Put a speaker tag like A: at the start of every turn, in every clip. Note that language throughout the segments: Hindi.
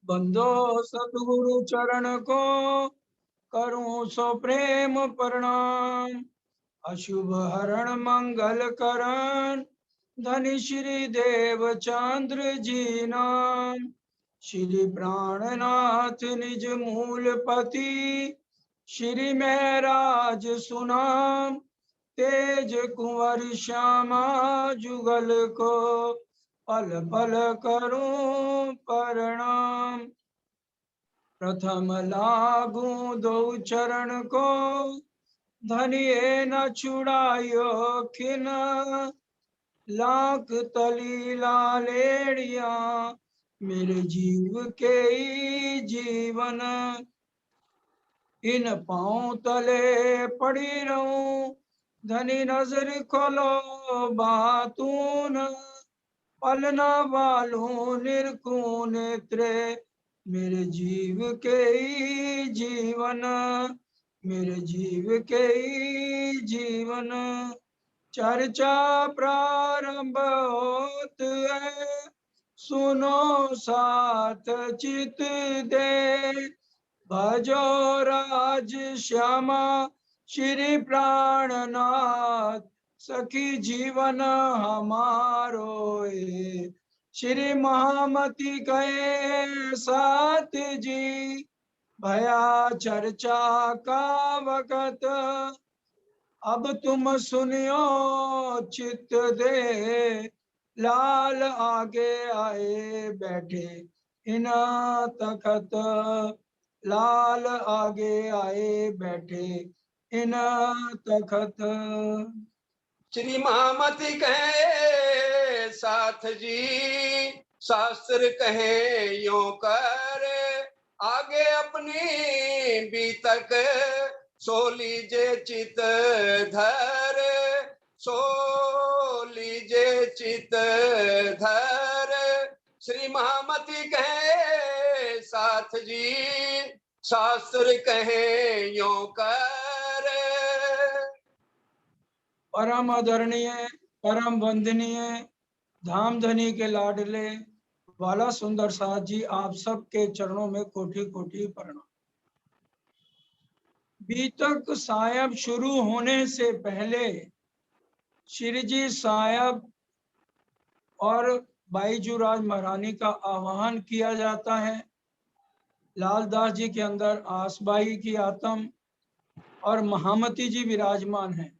A: बंदो सतगुरु चरण को करूं सो प्रेम प्रणाम। अशुभ हरण मंगल करण धनी श्री देव चंद्र जी नाम। श्री प्राणनाथ निज मूल पति श्री महराज सुनाम। तेज कुंवर श्यामा जुगल को पल पल करूं प्रणाम। प्रथम लागू दो चरण को धनिये न छुड़ायो खिन। लाख तली लालेड़िया मेरे जीव के ही जीवन। इन पांव तले पड़ी रहूं धनी नजर खोलो बातून। पलना वालों निरखूं नेत्रे मेरे जीव के ही जीवन। मेरे जीव के ही जीवन। चर्चा प्रारंभ होत है सुनो साथ चित दे। भजो राज श्यामा श्री प्राणनाथ सखी जीवन हमारो। श्री महामती कहे साथ जी भया चर्चा का वक़्त। अब तुम सुनियो चित दे लाल आगे आए बैठे इन तखत। लाल आगे आए बैठे इन तखत।
B: श्री महामती कहे साथ जी शास्त्र कहे यो कर। आगे अपनी बीतक सो लीजे चित धर। सो लीजे चित धर। श्री महामती कहे साथ जी शास्त्र कहे यो कर।
A: परम आदरणीय परम वंदनीय धामधनी के लाडले वाला सुंदर साथ जी आप सबके चरणों में कोटि कोटि प्रणाम। बीतक साहब शुरू होने से पहले श्री जी साहब और बाईजूराज महारानी का आह्वान किया जाता है। लालदास जी के अंदर आसबाई की आत्म और महामती जी विराजमान है।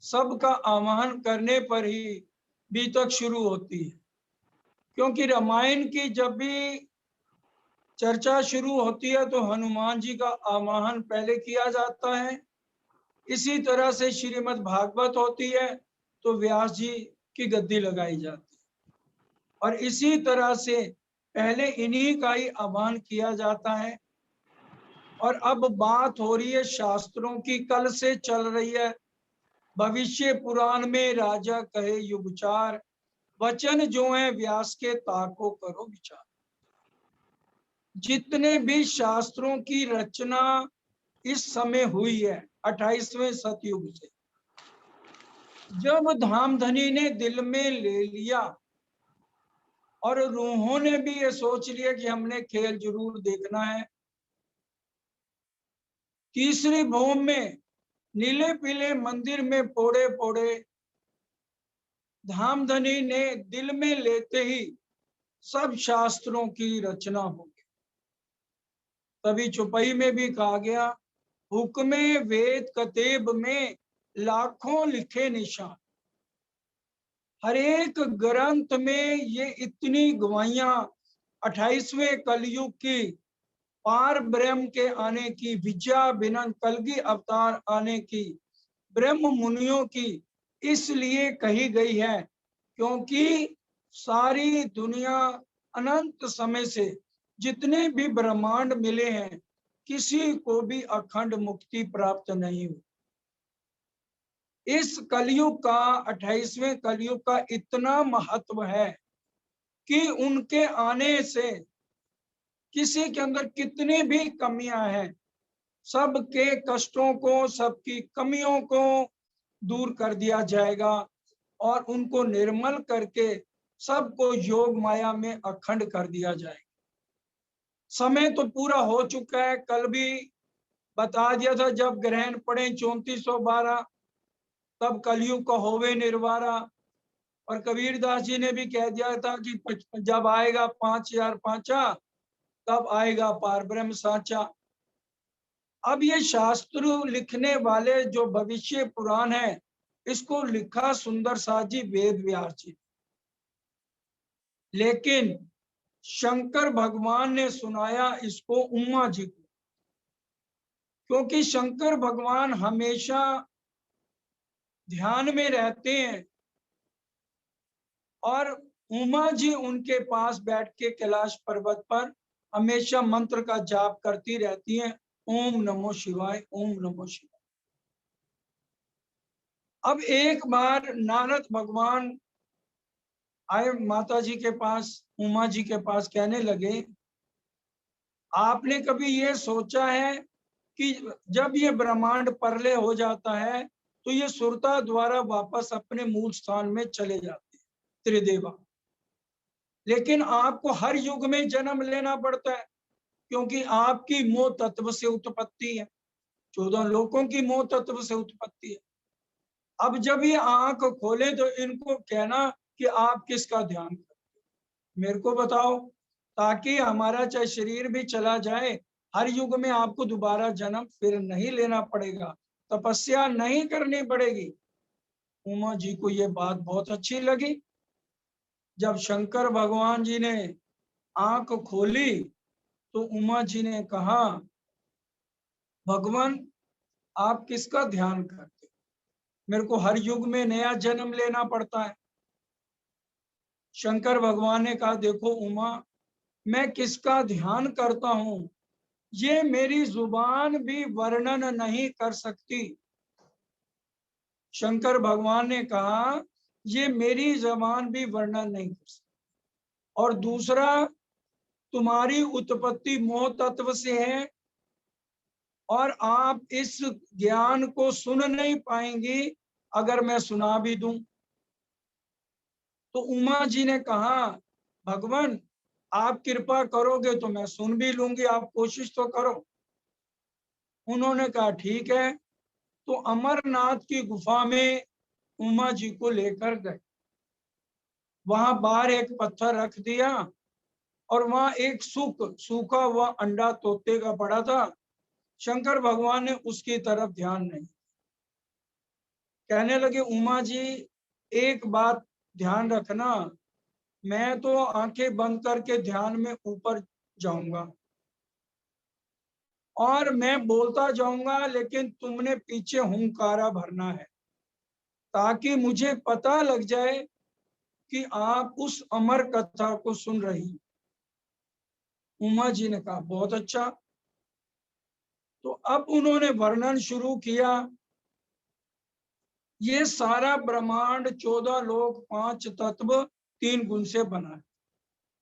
A: सबका आह्वान करने पर ही बीतक शुरू होती है, क्योंकि रामायण की जब भी चर्चा शुरू होती है तो हनुमान जी का आह्वान पहले किया जाता है। इसी तरह से श्रीमद् भागवत होती है तो व्यास जी की गद्दी लगाई जाती है, और इसी तरह से पहले इन्हीं का ही आह्वान किया जाता है। और अब बात हो रही है शास्त्रों की, कल से चल रही है भविष्य पुराण में राजा कहे युगचार। वचन जो है व्यास के ताको करो विचार। जितने भी शास्त्रों की रचना इस समय हुई है 28वें सतयुग से, जब धामधनी ने दिल में ले लिया और रूहों ने भी ये सोच लिया कि हमने खेल जरूर देखना है। तीसरी भूमि में नीले पीले मंदिर में पोड़े पोड़े धामधनी ने दिल में लेते ही सब शास्त्रों की रचना हो गई। तभी चौपाई में भी कहा गया हुक्मे वेद कतेब में लाखों लिखे निशान। हर एक ग्रंथ में ये इतनी गवाहियां 28वें कलयुग की, पार ब्रह्म के आने की, विद्या बिनन कलगी अवतार आने की, ब्रह्म मुनियों की इसलिए कही गई है क्योंकि सारी दुनिया अनंत समय से जितने भी ब्रह्मांड मिले हैं किसी को भी अखंड मुक्ति प्राप्त नहीं हुई। इस कलयुग का 28वें कलयुग का इतना महत्व है कि उनके आने से किसी के अंदर कितनी भी कमियां हैं सबके कष्टों को, सबकी कमियों को दूर कर दिया जाएगा और उनको निर्मल करके सबको योग माया में अखंड कर दिया जाएगा। समय तो पूरा हो चुका है, कल भी बता दिया था जब ग्रहण पड़े 3412 तब कलयुग का होवे निर्वारा। और कबीर दास जी ने भी कह दिया था कि जब आएगा 5005 तब आएगा पार ब्रह्म साचा। अब ये शास्त्र लिखने वाले जो भविष्य पुराण है, इसको लिखा सुंदर साथ जी वेद व्यास जी, लेकिन शंकर भगवान ने सुनाया इसको उमा जी को, क्योंकि शंकर भगवान हमेशा ध्यान में रहते हैं और उमा जी उनके पास बैठ के कैलाश पर्वत पर हमेशा मंत्र का जाप करती रहती हैं, ओम नमो शिवाय, ओम नमो शिवाय। अब एक बार नारद भगवान आए माता जी के पास, उमा जी के पास, कहने लगे आपने कभी ये सोचा है कि जब ये ब्रह्मांड परलय हो जाता है तो ये सुरता द्वारा वापस अपने मूल स्थान में चले जाते हैं, त्रिदेवा, लेकिन आपको हर युग में जन्म लेना पड़ता है क्योंकि आपकी मोह तत्व से उत्पत्ति है, 14 लोकों की मोह तत्व से उत्पत्ति है। अब जब ये आंख खोले तो इनको कहना कि आप किसका ध्यान करते, मेरे को बताओ, ताकि हमारा चाहे शरीर भी चला जाए, हर युग में आपको दोबारा जन्म फिर नहीं लेना पड़ेगा, तपस्या नहीं करनी पड़ेगी। उमा जी को ये बात बहुत अच्छी लगी। जब शंकर भगवान जी ने आंख खोली तो उमा जी ने कहा, भगवान आप किसका ध्यान करते, मेरे को हर युग में नया जन्म लेना पड़ता है। शंकर भगवान ने कहा, देखो उमा, मैं किसका ध्यान करता हूं ये मेरी जुबान भी वर्णन नहीं कर सकती। शंकर भगवान ने कहा, ये मेरी जबान भी वर्णन नहीं कर सकती। और दूसरा, तुम्हारी उत्पत्ति मोह तत्व से है और आप इस ज्ञान को सुन नहीं पाएंगी अगर मैं सुना भी दूं। तो उमा जी ने कहा, भगवान आप कृपा करोगे तो मैं सुन भी लूंगी, आप कोशिश तो करो। उन्होंने कहा ठीक है। तो अमरनाथ की गुफा में उमा जी को लेकर गए, वहां बाहर एक पत्थर रख दिया और वहां एक सूखा हुआ अंडा तोते का पड़ा था। शंकर भगवान ने उसकी तरफ ध्यान नहीं, कहने लगे उमा जी एक बात ध्यान रखना, मैं तो आंखें बंद करके ध्यान में ऊपर जाऊंगा और मैं बोलता जाऊंगा, लेकिन तुमने पीछे हुंकारा भरना है ताकि मुझे पता लग जाए कि आप उस अमर कथा को सुन रही। उमा जी ने कहा बहुत अच्छा। तो अब उन्होंने वर्णन शुरू किया, ये सारा ब्रह्मांड 14 लोक 5 तत्व 3 गुण से बना है।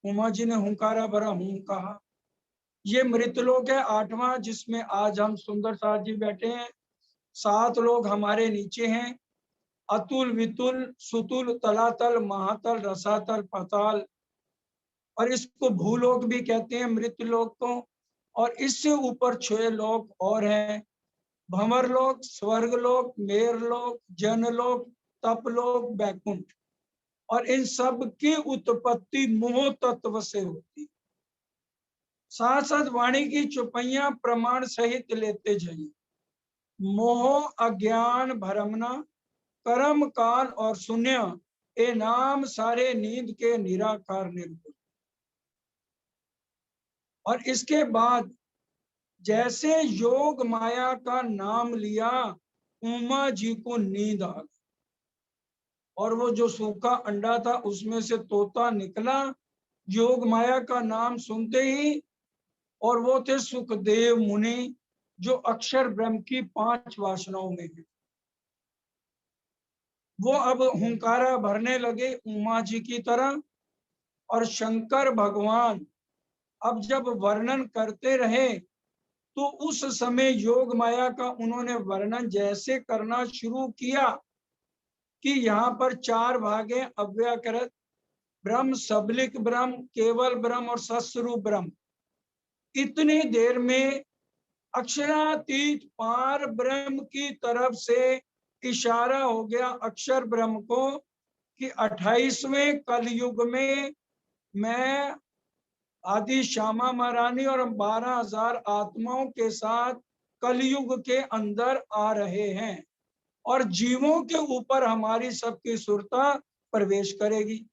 A: उमा जी ने हुंकारा भरा, हूं कहा। ये मृतलोक है 8वां, जिसमें आज हम सुंदर साथ जी बैठे हैं। 7 लोग हमारे नीचे हैं, अतुल वितुल सुतुल तलातल महातल रसातल पाताल, और इसको भूलोक भी कहते हैं, मृतलोक को। और इससे ऊपर 6 लोक और हैं, भंवरलोक, स्वर्गलोक, मेरलोक, जनलोक, तपलोक, बैकुंठ। और इन सब की उत्पत्ति मोह तत्व से होती। साथ साथ वाणी की चुपैया प्रमाण सहित लेते जाइए। मोह अज्ञान भरमना कर्म काल और शून्य, ए नाम सारे नींद के निराकार निर्गुण। और इसके बाद जैसे योग माया का नाम लिया, उमा जी को नींद आ गई और वो जो सूखा अंडा था उसमें से तोता निकला योग माया का नाम सुनते ही। और वो थे सुखदेव मुनि, जो अक्षर ब्रह्म की 5 वासनाओं में है। वो अब हुंकारा भरने लगे उमा जी की तरह। और शंकर भगवान अब जब वर्णन करते रहे तो उस समय योग माया का उन्होंने वर्णन जैसे करना शुरू किया कि यहाँ पर 4 भाग हैं, अव्याकृत ब्रह्म, सबलिक ब्रह्म, केवल ब्रह्म और सस्वरूप ब्रह्म। इतनी देर में अक्षरातीत पार ब्रह्म की तरफ से इशारा हो गया अक्षर ब्रह्म को कि 28वें कलयुग में मैं आदि श्यामा महारानी और 12,000 आत्माओं के साथ कलयुग के अंदर आ रहे हैं और जीवों के ऊपर हमारी सबकी सुरता प्रवेश करेगी।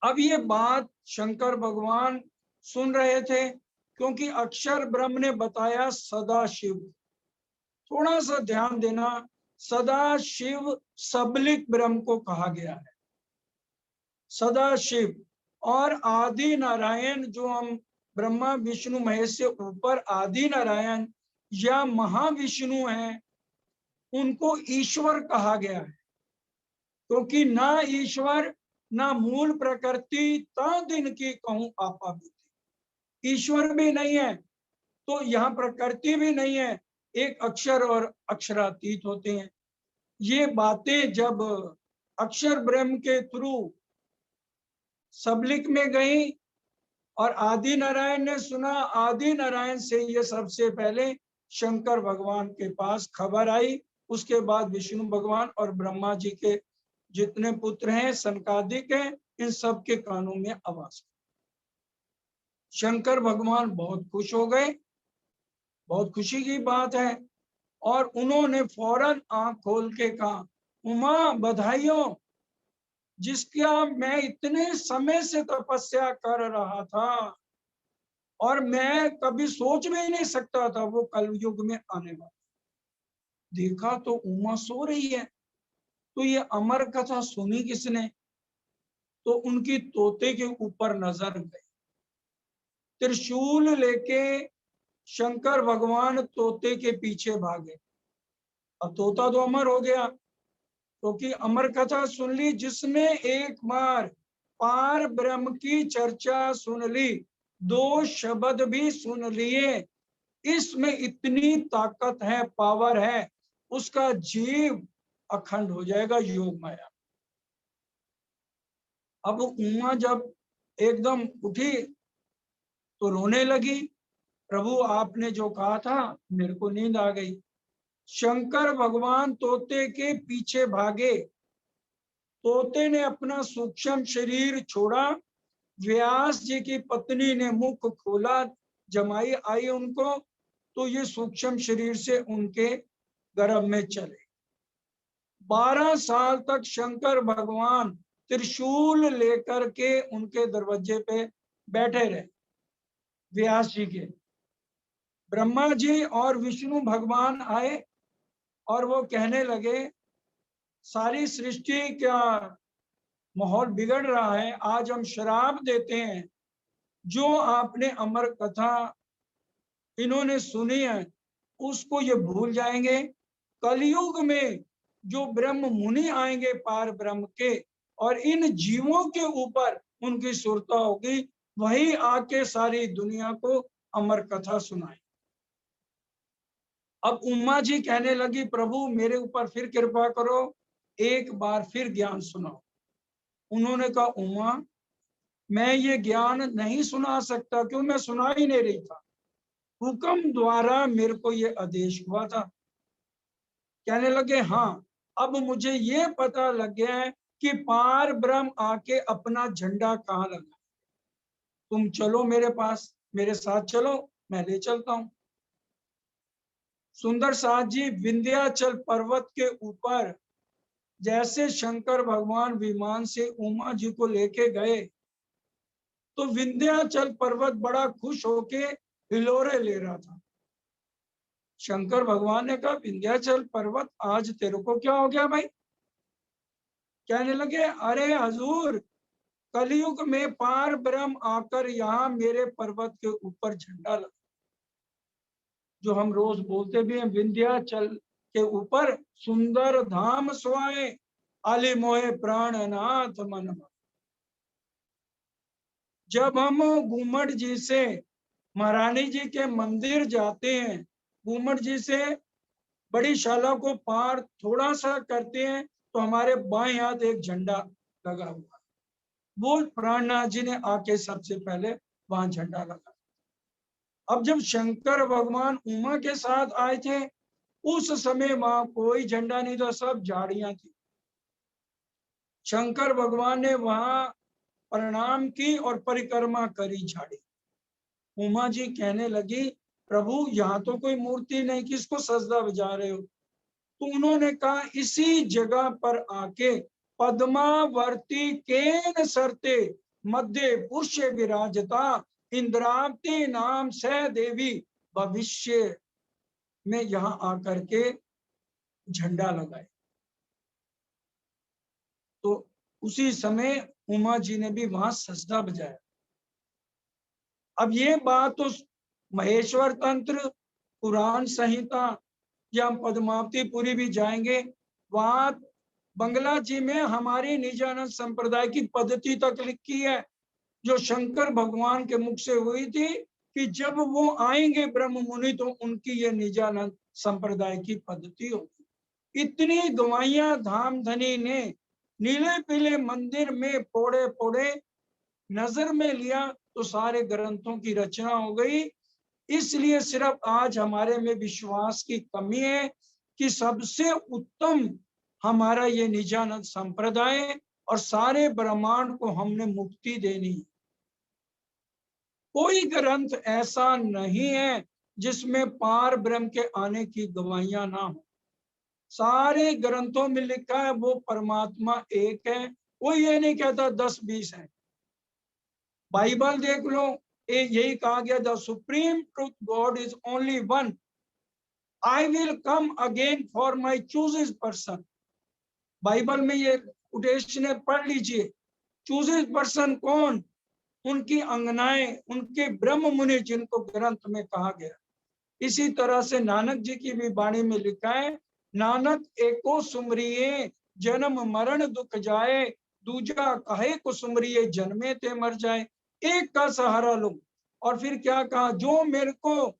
A: अब ये बात शंकर भगवान सुन रहे थे, क्योंकि अक्षर ब्रह्म ने बताया सदाशिव। थोड़ा सा ध्यान देना, सदाशिव सबलिक ब्रह्म को कहा गया है, सदाशिव। और आदि नारायण जो हम ब्रह्मा विष्णु महेश से ऊपर आदि नारायण या महाविष्णु हैं, उनको ईश्वर कहा गया है, क्योंकि ना ईश्वर ना मूल प्रकृति ता दिन की कहूं आपा बीती। ईश्वर भी नहीं है तो यहाँ प्रकृति भी नहीं है, एक अक्षर और अक्षरातीत होते हैं। ये बातें जब अक्षर ब्रह्म के थ्रू सबलिक में गई और आदि नारायण ने सुना, आदि नारायण से ये सबसे पहले शंकर भगवान के पास खबर आई, उसके बाद विष्णु भगवान और ब्रह्मा जी के जितने पुत्र हैं सनकादिक हैं, इन सब के कानों में आवाज। शंकर भगवान बहुत खुश हो गए, बहुत खुशी की बात है, और उन्होंने फौरन आंख खोल के कहा, उमा बधाइयों, जिसका मैं इतने समय से तपस्या कर रहा था और मैं कभी सोच भी नहीं सकता था वो कलयुग में आने वाला। देखा तो उमा सो रही है, तो ये अमर कथा सुनी किसने? तो उनकी तोते के ऊपर नजर गई। त्रिशूल लेके शंकर भगवान तोते के पीछे भागे। अब तोता तो अमर हो गया, क्योंकि अमर कथा सुन ली। जिसने एक बार पार ब्रह्म की चर्चा सुन ली, 2 शब्द भी सुन लिए, इसमें इतनी ताकत है, पावर है, उसका जीव अखंड हो जाएगा, योग माया। अब उमा जब एकदम उठी तो रोने लगी, प्रभु आपने जो कहा था मेरे को नींद आ गई। शंकर भगवान तोते के पीछे भागे, तोते ने अपना सूक्ष्म शरीर छोड़ा, व्यास जी की पत्नी ने मुख खोला, जमाई आई उनको, तो ये सूक्ष्म शरीर से उनके गर्भ में चले। 12 साल तक शंकर भगवान त्रिशूल लेकर के उनके दरवाजे पे बैठे रहे, व्यास जी के। ब्रह्मा जी और विष्णु भगवान आए और वो कहने लगे, सारी सृष्टि का माहौल बिगड़ रहा है, आज हम श्राप देते हैं, जो आपने अमर कथा इन्होंने सुनी है उसको ये भूल जाएंगे। कलयुग में जो ब्रह्म मुनि आएंगे पार ब्रह्म के, और इन जीवों के ऊपर उनकी सुरता होगी, वही आके सारी दुनिया को अमर कथा सुनाए। अब उमा जी कहने लगी, प्रभु मेरे ऊपर फिर कृपा करो, एक बार फिर ज्ञान सुनाओ। उन्होंने कहा, उमा मैं ये ज्ञान नहीं सुना सकता, क्यों? मैं सुना ही नहीं रही था, हुक्म द्वारा मेरे को ये आदेश हुआ था। कहने लगे, हाँ अब मुझे ये पता लग गया है कि पार ब्रह्म आके अपना झंडा कहाँ लगा। तुम चलो मेरे पास, मेरे साथ चलो, मैं ले चलता हूं। सुंदर साथ जी विंध्याचल पर्वत के ऊपर जैसे शंकर भगवान विमान से उमा जी को लेके गए, तो विंध्याचल पर्वत बड़ा खुश होके हिलोरे ले रहा था। शंकर भगवान ने कहा, विंध्याचल पर्वत आज तेरे को क्या हो गया भाई? कहने लगे, अरे हजूर, कलयुग में पार ब्रह्म आकर यहाँ मेरे पर्वत के ऊपर झंडा लगा, जो हम रोज बोलते भी हैं, विंध्याचल के ऊपर सुंदर धाम सोए, आली मोहे प्राणनाथ मन। जब हम घूमट जी से महारानी जी के मंदिर जाते हैं, घूमट जी से बड़ी शाला को पार थोड़ा सा करते हैं, तो हमारे बाएं हाथ एक झंडा लगा हुआ, वो प्राणनाथ जी ने आके सबसे पहले वहां झंडा लगा। अब जब शंकर भगवान उमा के साथ आए थे उस समय वहां कोई झंडा नहीं था, सब झाड़ियां थी। शंकर भगवान ने वहां प्रणाम की और परिक्रमा करी झाड़ी। उमा जी कहने लगी, प्रभु यहाँ तो कोई मूर्ति नहीं, किसको सजदा बजा रहे हो? तो उन्होंने कहा, इसी जगह पर आके पद्मावर्ती केन सरते मध्य पुरुष विराजता इंद्रावती नाम से देवी भविष्य में यहाँ आकर के झंडा लगाए। तो उसी समय उमा जी ने भी वहां सजदा बजाया। अब ये बात तो महेश्वर तंत्र, पुराण संहिता या हम पद्मावती पुरी भी जाएंगे, वहां बंगला जी में हमारी निजानंद संप्रदाय की पद्धति तक लिखी है, जो शंकर भगवान के मुख से हुई थी कि जब वो आएंगे ब्रह्म मुनि तो उनकी ये निजानंद संप्रदाय की पद्धति होगी। इतनी गवाइयां धाम धनी ने नीले पीले मंदिर में पोड़े पोड़े नजर में लिया तो सारे ग्रंथों की रचना हो गई। इसलिए सिर्फ आज हमारे में विश्वास की कमी है कि सबसे उत्तम हमारा ये निजानंद संप्रदाय और सारे ब्रह्मांड को हमने मुक्ति देनी। कोई ग्रंथ ऐसा नहीं है जिसमें पार ब्रह्म के आने की गवाहियां ना हो। सारे ग्रंथों में लिखा है वो परमात्मा एक है, कोई ये नहीं कहता 10-20 है। बाइबल देख लो, यही कहा गया, the supreme truth God is only one, I will come again for my chooses person. Bible में ये कोटेशन पढ़ लीजिए। चूजेस पर्सन कौन? उनकी अंगनाएं, उनके ब्रह्म मुनि जिनको ग्रंथ में कहा गया। इसी तरह से नानक जी की भी वाणी में लिखा है, नानक एको सुमरिये जन्म मरण दुख जाए, दूजा कहे को सुमरिये जन्मे ते मर जाए। एक का सहारा लो। और फिर क्या कहा, जो मेरे को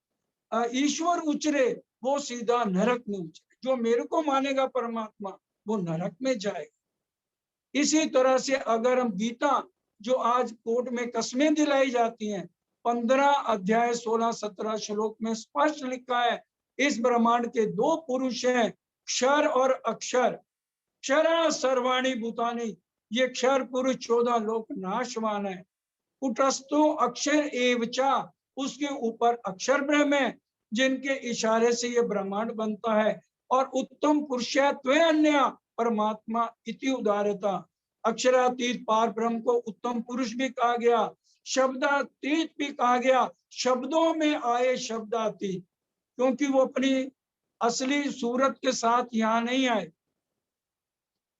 A: ईश्वर उचरे वो सीधा नरक में उचरे, जो मेरे को मानेगा परमात्मा वो नरक में जाएगा। इसी तरह से अगर हम गीता, जो आज कोर्ट में कस्में दिलाई जाती हैं, 15 अध्याय 16-17 श्लोक में स्पष्ट लिखा है, इस ब्रह्मांड के दो पुरुष हैं, क्षर और अक्षर। क्षरा सर्वाणी भूतानी, ये क्षर पुरुष 14 लोक नाशवान है। कुटस्थो अक्षर एवचा, उसके ऊपर अक्षर ब्रह्म है जिनके इशारे से ये ब्रह्मांड बनता है। और उत्तम पुरुषत्व अन्य परमात्मा इति उदारता, अक्षरातीत पार ब्रह्म को उत्तम पुरुष भी कहा गया, शब्दातीत भी कहा गया। शब्दों में आए शब्दातीत, क्योंकि वो अपनी असली सूरत के साथ यहाँ नहीं आए,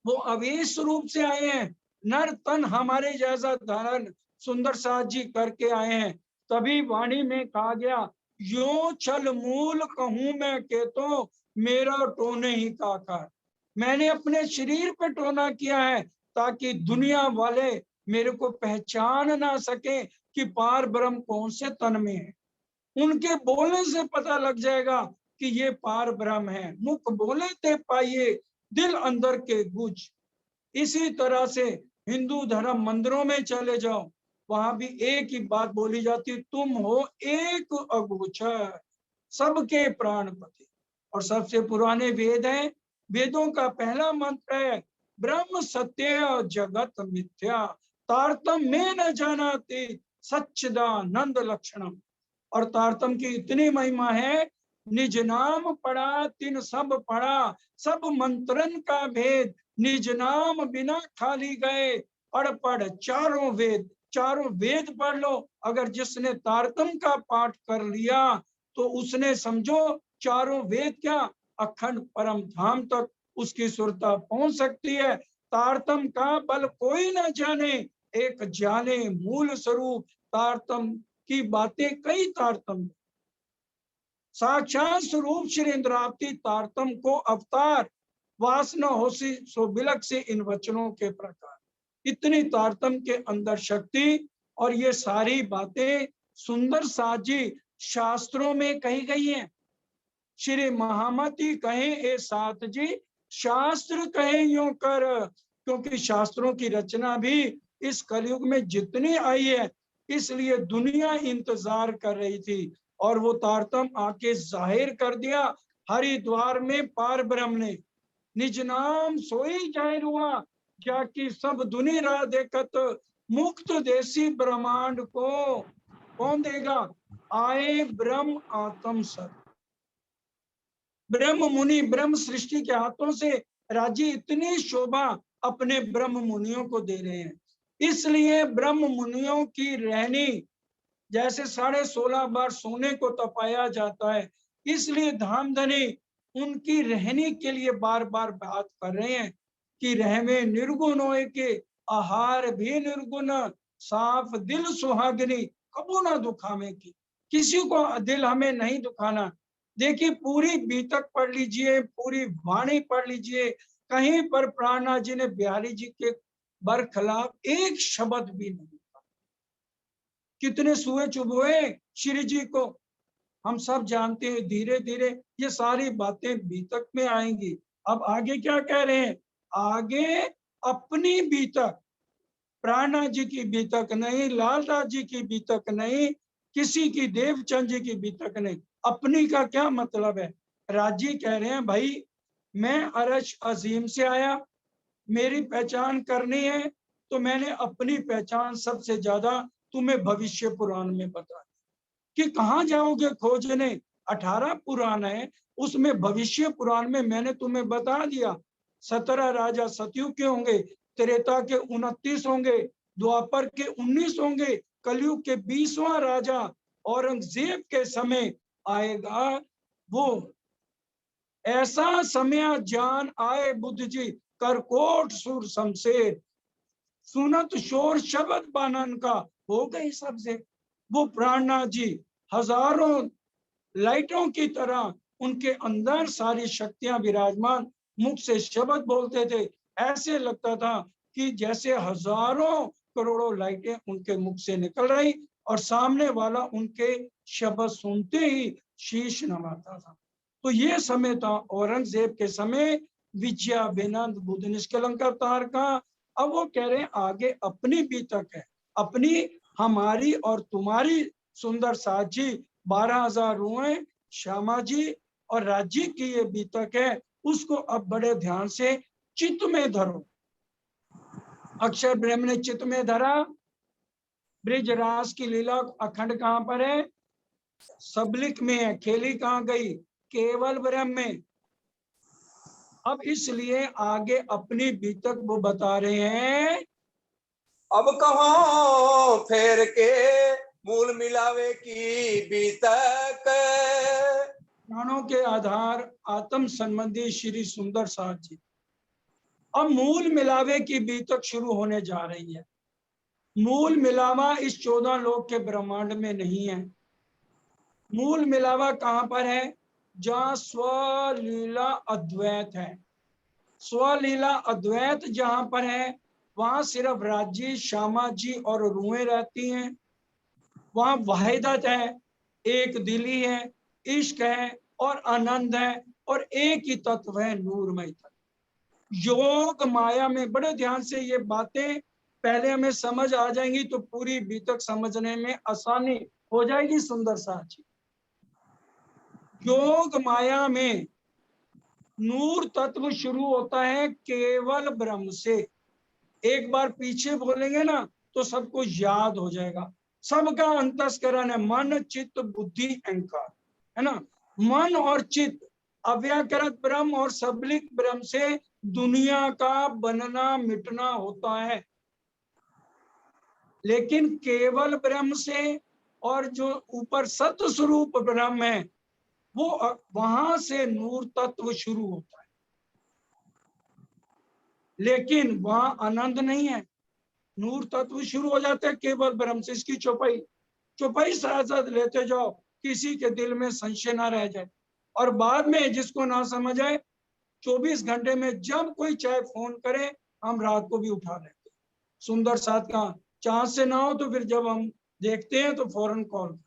A: वो अवेश रूप से आए हैं। नर तन हमारे जैसा धारण सुंदर साथ जी करके आए हैं। तभी वाणी में कहा गया, यो छल मूल कहूं मैं के तो मेरा टोने ही काकर। मैंने अपने शरीर पे टोना किया है ताकि दुनिया वाले मेरे को पहचान ना सके कि पार ब्रह्म कौन से तन में है। उनके बोलने से पता लग जाएगा कि ये पार ब्रह्म है। मुख बोले ते पाइए दिल अंदर के गुज। इसी तरह से हिंदू धर्म मंदिरों में चले जाओ, वहां भी एक ही बात बोली जाती, तुम हो एक अगोचर सबके प्राणपति। और सबसे पुराने वेद हैं, वेदों का पहला मंत्र है, ब्रह्म सत्य जगत मिथ्या तारतम में न जानाति सच्चिदानंद लक्षणम। और तारतम की इतनी महिमा है, निज नाम पढ़ा तिन सब पढ़ा, सब मंत्रन का भेद, निज नाम बिना खाली गए, पढ़ पढ़ चारों वेद। चारों वेद पढ़ लो। अगर जिसने तारतम का पाठ कर लिया तो उसने समझो चारों वेद क्या, अखंड परम धाम तक उसकी सुरता पहुंच सकती है। तारतम का बल कोई न जाने, एक जाने मूल स्वरूप तारतम की बातें कई तारतम। साक्षात स्वरूप श्री इंद्रावती तारतम को अवतार, वासना होसी सो बिलक से इन वचनों के प्रकार। इतनी तारतम के अंदर शक्ति। और ये सारी बातें सुंदर साजी शास्त्रों में कही गई हैं। श्री महामती कहे ए साथ जी, शास्त्र कहे यूं कर। क्योंकि शास्त्रों की रचना भी इस कलयुग में जितनी आई है, इसलिए दुनिया इंतजार कर रही थी और वो तारतम आके जाहिर कर दिया। हरिद्वार में पार ब्रह्म ने निज नाम सोई जाहिर हुआ, क्या कि सब दुनि राह देखत मुक्त देसी ब्रह्मांड को कौन देगा, आए ब्रह्म आत्म सत। ब्रह्म मुनि ब्रह्म सृष्टि के हाथों से राज्य इतनी शोभा अपने ब्रह्म मुनियों को दे रहे हैं। इसलिए ब्रह्म मुनियों की रहनी जैसे 16.5 बार सोने को तपाया जाता है, इसलिए धामधनी उनकी रहनी के लिए बार बार बात कर रहे हैं कि रहमे निर्गुण होए के आहार भी निर्गुण, साफ दिल सुहागिनी कबू ना दुखावे की। किसी को दिल हमें नहीं दुखाना। देखिए पूरी बीतक पढ़ लीजिए, पूरी वाणी पढ़ लीजिए, कहीं पर प्राणनाथ जी ने बिहारी जी के बरखिलाफ एक शब्द भी नहीं। कितने सुए चुभुए श्री जी को, हम सब जानते हैं। धीरे धीरे ये सारी बातें बीतक में आएंगी। अब आगे क्या कह रहे हैं, आगे अपनी बीतक, प्राणनाथ जी की बीतक नहीं, लालदास जी की बीतक नहीं, किसी की देवचंद जी की बीतक नहीं, अपनी का क्या मतलब है। राजी कह रहे हैं भाई मैं अरश अजीम से आया, मेरी पहचान करनी है तो मैंने अपनी पहचान सबसे ज्यादा तुम्हें भविष्य पुराण में बता दी कि कहाँ जाओगे खोजने। 18 पुराण है, उसमें भविष्य पुराण में मैंने तुम्हें बता दिया। 17 राजा सतयुग के होंगे, त्रेता के 29 होंगे, द्वापर के 19 होंगे, कलयुग के 20वां राजा औरंगजेब के समय आएगा। वो ऐसा समय जान आए बुद्ध जी, करकोट सुर शमशेर, सुनत शोर शब्द बानन का हो गई सबसे। वो प्राणनाथ जी हजारों लाइटों की तरह उनके अंदर सारी शक्तियां विराजमान, मुख से शब्द बोलते थे, ऐसे लगता था कि जैसे हजारों करोड़ों लाइटें उनके मुख से निकल रही और सामने वाला उनके शब्द सुनते ही शीश नवाता था। तो ये समय था औरंगजेब के समय, विजया वेदांत बुद्ध निष्कलंक अवतार का। अब वो कह रहे हैं आगे अपनी बीतक है, अपनी हमारी और तुम्हारी सुंदर साजी 12,000 रुएं श्यामा जी और राज्य की ये बीतक है, उसको अब बड़े ध्यान से चित्त में धरो। अक्षर ब्रह्म ने चित्त में धरा। ब्रिजरास की लीला अखंड कहां पर है, सबलिक में है। खेली कहां गई, केवल ब्रह्म में। अब इसलिए आगे अपनी बीतक वो बता रहे हैं।
B: अब कहो फेर के मूल मिलावे की बीतक,
A: प्राणों के आधार आत्म संबंधी श्री सुंदर साथ जी। अब मूल मिलावे की बीतक शुरू होने जा रही है। मूल मिलावा इस 14 लोक के ब्रह्मांड में नहीं है। मूल मिलावा कहां पर है, जहां स्वलीला अद्वैत है। स्वलीला अद्वैत जहां पर है वहां सिर्फ राज्य श्यामा जी और रुएं रहती हैं। वहां वाहिदत है, एक दिली है, इश्क है और आनंद है और एक ही तत्व है, नूरमय तत्व। योग माया में बड़े ध्यान से ये बातें पहले हमें समझ आ जाएंगी तो पूरी बीतक समझने में आसानी हो जाएगी। सुंदर साची, योग माया में नूर तत्व शुरू होता है केवल ब्रह्म से। एक बार पीछे बोलेंगे ना तो सबको याद हो जाएगा। सबका अंतस्करण है मन चित्त बुद्धि अहंकार, है ना। मन और चित्त अव्याकृत ब्रह्म और सबलिक ब्रह्म से दुनिया का बनना मिटना होता है। लेकिन केवल ब्रह्म से और जो ऊपर सत्य स्वरूप ब्रह्म है वो वहां से नूर तत्व शुरू होता है। लेकिन वहां आनंद नहीं है। नूर तत्व शुरू हो जाता है केवल ब्रह्म से। इसकी चौपाई चौपाई साथ साथ लेते जाओ, किसी के दिल में संशय ना रह जाए। और बाद में जिसको ना समझ आए 24 घंटे में जब कोई चाहे फोन करे, हम रात को भी उठा लेते। सुंदर साथ का चांस से ना हो तो फिर जब हम देखते हैं तो फौरन कॉल कर।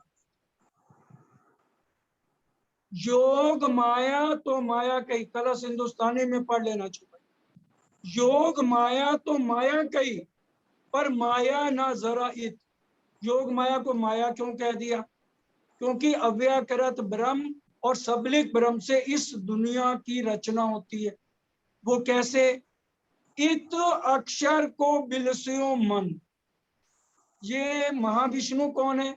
A: योग माया तो माया कही, कलश हिंदुस्तानी में पढ़ लेना चाहिए। योग माया तो माया कही पर माया ना जरा इत। योग माया को माया क्यों कह दिया, क्योंकि अव्याकृत ब्रह्म और सबलिक ब्रह्म से इस दुनिया की रचना होती है। वो कैसे? इत अक्षर को बिलस्यो मन। ये महाविष्णु कौन है?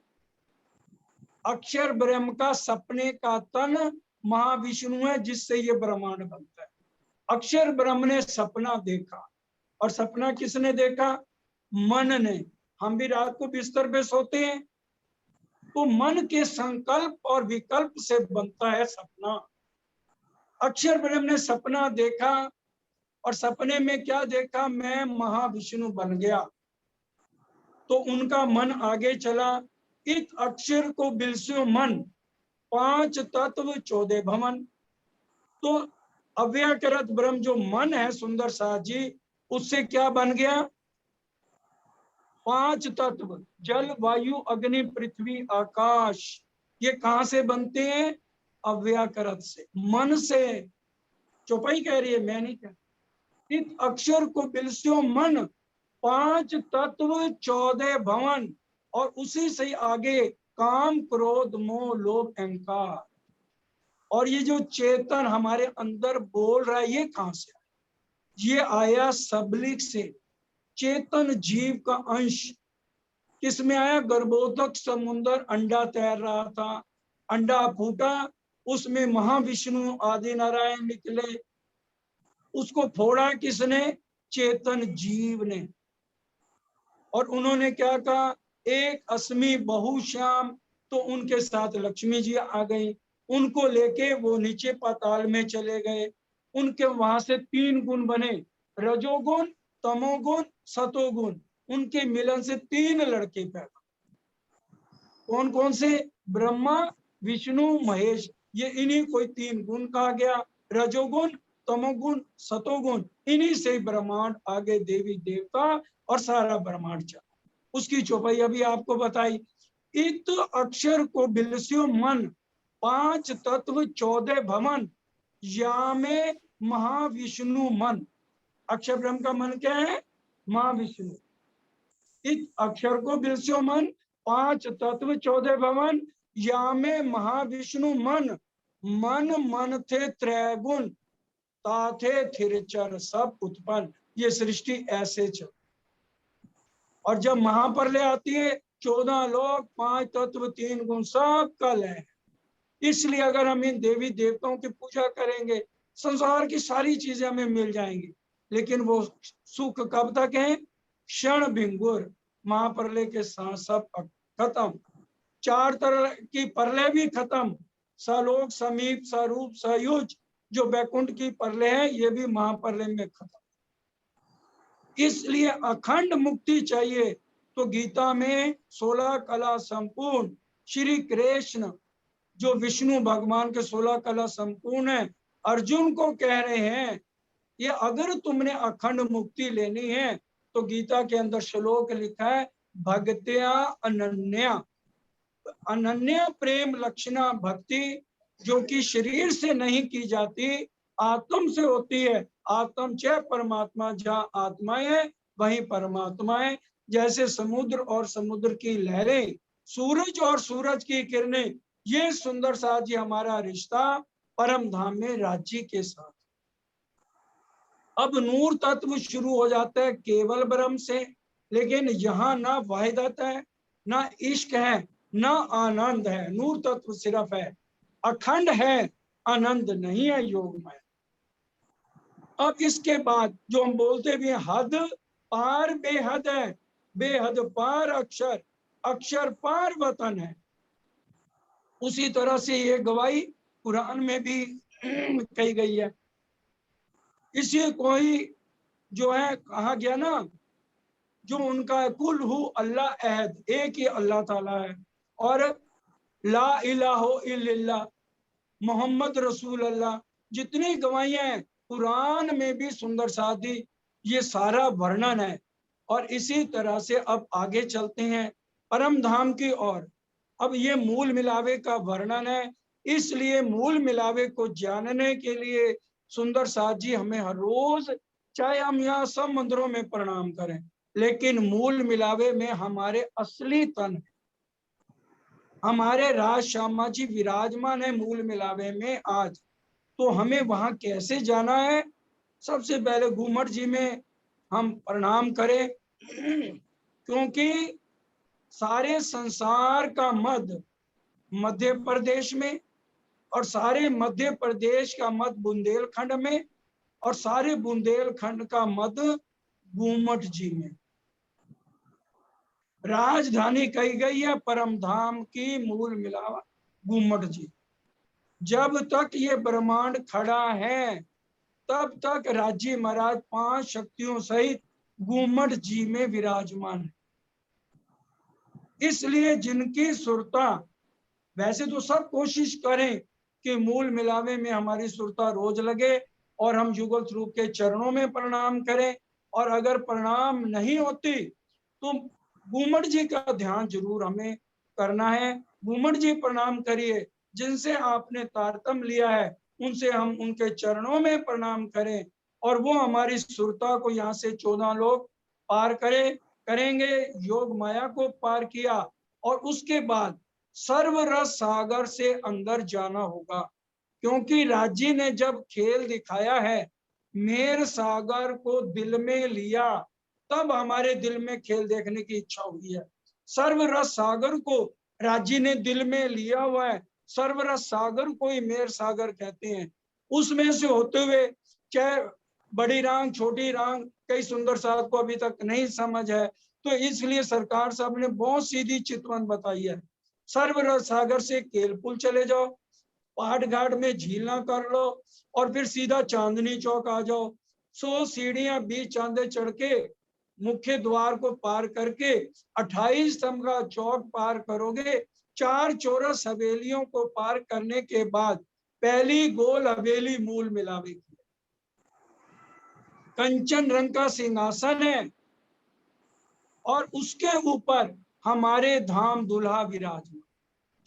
A: अक्षर ब्रह्म का सपने का तन महाविष्णु है, जिससे ये ब्रह्मांड बनता है। अक्षर ब्रह्म ने सपना देखा, और सपना किसने देखा? मन ने। हम भी रात को बिस्तर पे सोते हैं, तो मन के संकल्प और विकल्प से बनता है सपना। अक्षर ब्रह्म ने सपना देखा, और सपने में क्या देखा? मैं महाविष्णु बन गया। तो उनका मन आगे चला। इत अक्षर को बिलस्यो मन, 5 तत्व 14 भवन। तो अव्याकृत ब्रह्म जो मन है सुंदर साथ जी, उससे क्या बन गया? 5 तत्व, जल वायु अग्नि पृथ्वी आकाश। ये कहां से बनते हैं? अव्याकृत से, मन से। चौपाई कह रही है, मैं नहीं कह। इत अक्षर को बिलस्यो मन, 5 तत्व 14 भवन। और उसी से आगे काम क्रोध मोह लोभ अहंकार। और ये जो चेतन हमारे अंदर बोल रहा है, ये कहां से आया? ये आया सबलिक से। चेतन जीव का अंश किसमें आया? गर्भोदक समुद्र, अंडा तैर रहा था, अंडा फूटा, उसमें महाविष्णु आदि नारायण निकले। उसको फोड़ा किसने? चेतन जीव ने। और उन्होंने क्या कहा? एक अस्मि बहुश्याम। तो उनके साथ लक्ष्मी जी आ गई, उनको लेके वो नीचे पाताल में चले गए। उनके वहां से 3 गुण बने, रजोगुण, तमोगुण, सतोगुण। उनके मिलन से 3 लड़के पैदा। कौन कौन से? ब्रह्मा, विष्णु, महेश। ये इन्हीं कोई 3 गुण कहा गया, रजोगुण, तमोगुण, सतोगुण। इन्हीं से ब्रह्मांड आगे देवी देवता और सारा ब्रह्मांड चला। उसकी चौपाई अभी आपको बताई। इत अक्षर को बिलस्यो मन, 5 तत्व 14 भवन। या में महाविष्णु मन। अक्षर ब्रह्म का मन क्या है? महाविष्णु। इत अक्षर को बिलस्यो मन, 5 तत्व 14 भवन। या में महाविष्णु मन। मन मन थे त्रैगुण, ताथे थिरचर सब उत्पन्न। ये सृष्टि ऐसे चल। और जब महाप्रलय आती है, 14 लोक, 5 तत्व, 3 गुण, सब का लय है। इसलिए अगर हम इन देवी देवताओं की पूजा करेंगे, संसार की सारी चीजें हमें मिल जाएंगी, लेकिन वो सुख कब तक है? क्षण भिंगुर। महाप्रलय के साथ सब खत्म। 4 तरह की प्रलय भी खत्म। सलोक, समीप, स्वरूप, सयुज। जो बैकुंठ की प्रलय है, ये भी महाप्रलय में खत्म। इसलिए अखंड मुक्ति चाहिए तो गीता में 16 कला संपूर्ण श्री कृष्ण, जो विष्णु भगवान के 16 कला संपूर्ण है, अर्जुन को कह रहे हैं, ये अगर तुमने अखंड मुक्ति लेनी है तो गीता के अंदर श्लोक लिखा है, भक्त्या अनन्या। अनन्या प्रेम लक्षणा भक्ति, जो कि शरीर से नहीं की जाती, आत्म से होती है। आत्म च परमात्मा, जहाँ आत्मा है वहीं परमात्मा है। जैसे समुद्र और समुद्र की लहरें, सूरज और सूरज की किरणें, ये सुंदर सा जी हमारा रिश्ता परम धाम में राज्य के साथ। अब नूर तत्व शुरू हो जाता है केवल ब्रह्म से, लेकिन यहाँ ना वाहिदत है, ना इश्क है, ना आनंद है। नूर तत्व सिर्फ है, अखंड है, आनंद नहीं है योग में। अब इसके बाद जो हम बोलते भी हद पार बेहद है, बेहद पार अक्षर, अक्षर पार वतन है। उसी तरह से ये गवाही कुरान में भी कही गई है। इसी कोई जो है कहा गया ना, जो उनका कुल हु अल्लाह अहद, एक ही अल्लाह ताला है। और ला इलाहो इल्लल्लाह मोहम्मद रसूल अल्लाह, जितनी गवाहियां हैं कुरान में भी सुंदर साथी, ये सारा वर्णन है। और इसी तरह से अब आगे चलते हैं परम धाम की ओर। अब ये मूल मिलावे का वर्णन है, इसलिए मूल मिलावे को जानने के लिए सुंदर साथ जी हमें हर रोज, चाहे हम यहाँ सब मंदिरों में प्रणाम करें, लेकिन मूल मिलावे में हमारे असली तन है। हमारे राज श्यामा जी विराजमान है मूल मिलावे में आज, तो हमें वहां कैसे जाना है? सबसे पहले घूमट जी में हम प्रणाम करें, क्योंकि सारे संसार का मध्य प्रदेश में, और सारे मध्य प्रदेश का मध्य बुंदेलखंड में, और सारे बुंदेलखंड का मध्य घूमट जी में। राजधानी कही गई है परम धाम की मूल मिलावा घूमट जी। जब तक ये ब्रह्मांड खड़ा है तब तक राज्य महाराज 5 शक्तियों सहित घूमट जी में विराजमान है। इसलिए जिनकी सुरता, वैसे तो सब कोशिश करें कि मूल मिलावे में हमारी सुरता रोज लगे और हम युगल स्वरूप के चरणों में प्रणाम करें, और अगर प्रणाम नहीं होती तो घूमट जी का ध्यान जरूर हमें करना है। घूमट जी प्रणाम करिए, जिनसे आपने तारतम लिया है उनसे हम उनके चरणों में प्रणाम करें, और वो हमारी सुरता को यहाँ से 14 लोग पार करेंगे। योग माया को पार किया और उसके बाद सर्वरस सागर से अंदर जाना होगा, क्योंकि राजी ने जब खेल दिखाया है, मेर सागर को दिल में लिया, तब हमारे दिल में खेल देखने की इच्छा हुई है। सर्वरस सागर को राजी ने दिल में लिया हुआ है, सर्वरस सागर को ही मेर सागर कहते हैं। उसमें से होते हुए चाहे बड़ी रांग छोटी रांग, कई सुंदर साहब को अभी तक नहीं समझ है, तो इसलिए सरकार साहब ने बहुत सीधी चितवन बताई है। सर्वरस सागर से केलपुल चले जाओ, पहाड़ घाट में झीलना कर लो, और फिर सीधा चांदनी चौक आ जाओ। 100 सीढ़ियां 20 चांदे चढ़ के मुख्य द्वार को पार करके 28 स्तंभ का चौक पार करोगे। 4 चौरस हवेलियों को पार करने के बाद पहली गोल हवेली मूल मिलावे की, कंचन रंग का सिंहासन है, और उसके ऊपर हमारे धाम दुल्हा विराजमान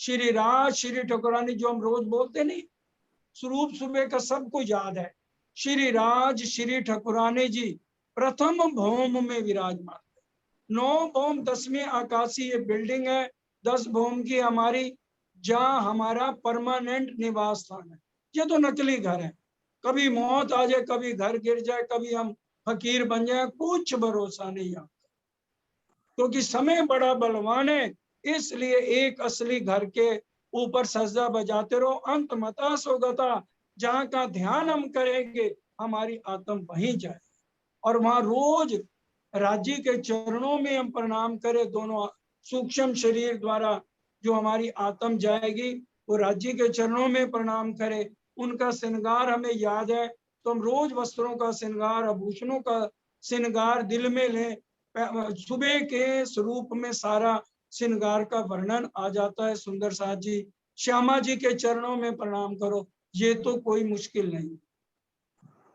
A: श्री राज श्री ठकुरानी, जो हम रोज बोलते नहीं, स्वरूप सुबह का सबको याद है। श्री राज श्री ठकुरानी जी प्रथम भौम में विराजमान, 9 भौम 10वीं आकाशी ये बिल्डिंग है, 10 भौम की हमारी, जहाँ हमारा परमानेंट निवास स्थान है। ये तो नकली घर है, कभी मौत आ जाए, कभी घर गिर जाए, कभी हम फकीर बन जाए, कुछ भरोसा नहीं है, क्योंकि समय बड़ा बलवान है। इसलिए एक असली घर के ऊपर सज्जा बजाते रहो, अंत मता सोगता, जहाँ का ध्यान हम करेंगे हमारी आत्म वहीं जाए, और वहां रोज राज्य के चरणों में हम प्रणाम करें। दोनों सूक्ष्म शरीर द्वारा जो हमारी आत्म जाएगी वो राज्य के चरणों में प्रणाम करें। उनका श्रृंगार हमें याद है, तो हम रोज वस्त्रों का श्रृंगार, आभूषणों का श्रृंगार दिल में लें। सुबह के स्वरूप में सारा श्रृंगार का वर्णन आ जाता है। सुंदर साथ जी, श्यामा जी के चरणों में प्रणाम करो, ये तो कोई मुश्किल नहीं।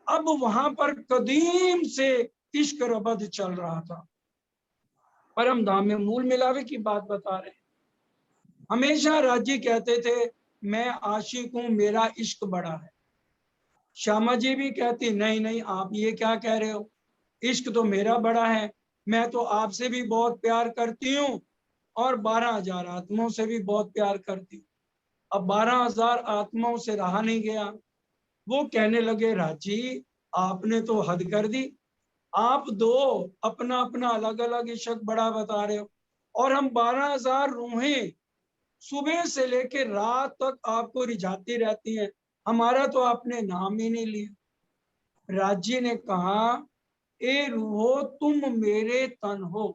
A: अब वहां पर कदीम से इश्क रबद चल रहा था। परम धाम में मूल मिलावे की बात बता रहे हैं। हमेशा राजी कहते थे मैं आशिक हूं, मेरा इश्क बड़ा है। श्यामा जी भी कहती नहीं नहीं, आप ये क्या कह रहे हो, इश्क तो मेरा बड़ा है, मैं तो आपसे भी बहुत प्यार करती हूँ, और 12,000 आत्माओं से भी बहुत प्यार करती हूँ। अब 12,000 आत्माओं से रहा नहीं गया, वो कहने लगे राजी आपने तो हद कर दी, आप दो अपना अपना अलग अलग इश्क बड़ा बता रहे हो, और हम 12,000 रूहें सुबह से लेकर रात तक आपको रिझाती रहती हैं, हमारा तो आपने नाम ही नहीं लिया। राजी ने कहा ए रूहो तुम मेरे तन हो,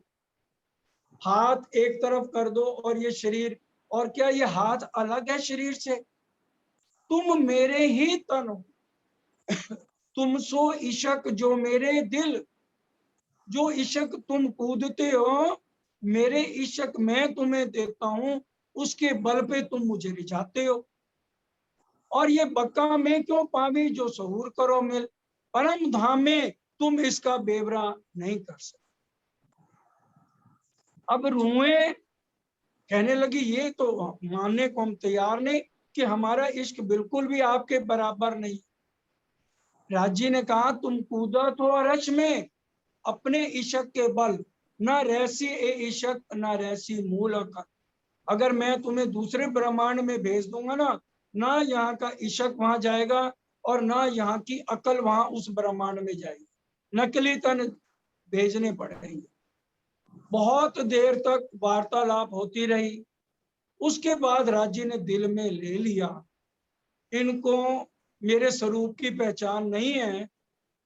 A: हाथ एक तरफ कर दो और ये शरीर, और क्या ये हाथ अलग है शरीर से? तुम मेरे ही तन हो, तुम सो इशक जो मेरे दिल, जो इशक तुम कूदते हो, मेरे इशक मैं तुम्हें देता हूं, उसके बल पे तुम मुझे रिझाते हो, और ये बक्का में क्यों पावी जो सहूर करो मिल, परम धाम में तुम इसका बेवरा नहीं कर सकते। अब रूहें कहने लगी ये तो मानने को हम तैयार नहीं कि हमारा इश्क बिल्कुल भी आपके बराबर नहीं। राजी ने कहा तुम कूदत हो अरश में अपने इशक के बल, न रहसी ए इशक न रहसी मूल अकल, अगर मैं तुम्हें दूसरे ब्रह्मांड में भेज दूंगा ना, ना यहाँ का इशक वहां जाएगा और ना यहाँ की अकल वहां उस ब्रह्मांड में जाएगी, नकली तन भेजने पड़ेंगे। बहुत देर तक वार्तालाप होती रही। उसके बाद राजी ने दिल में ले लिया, इनको मेरे स्वरूप की पहचान नहीं है,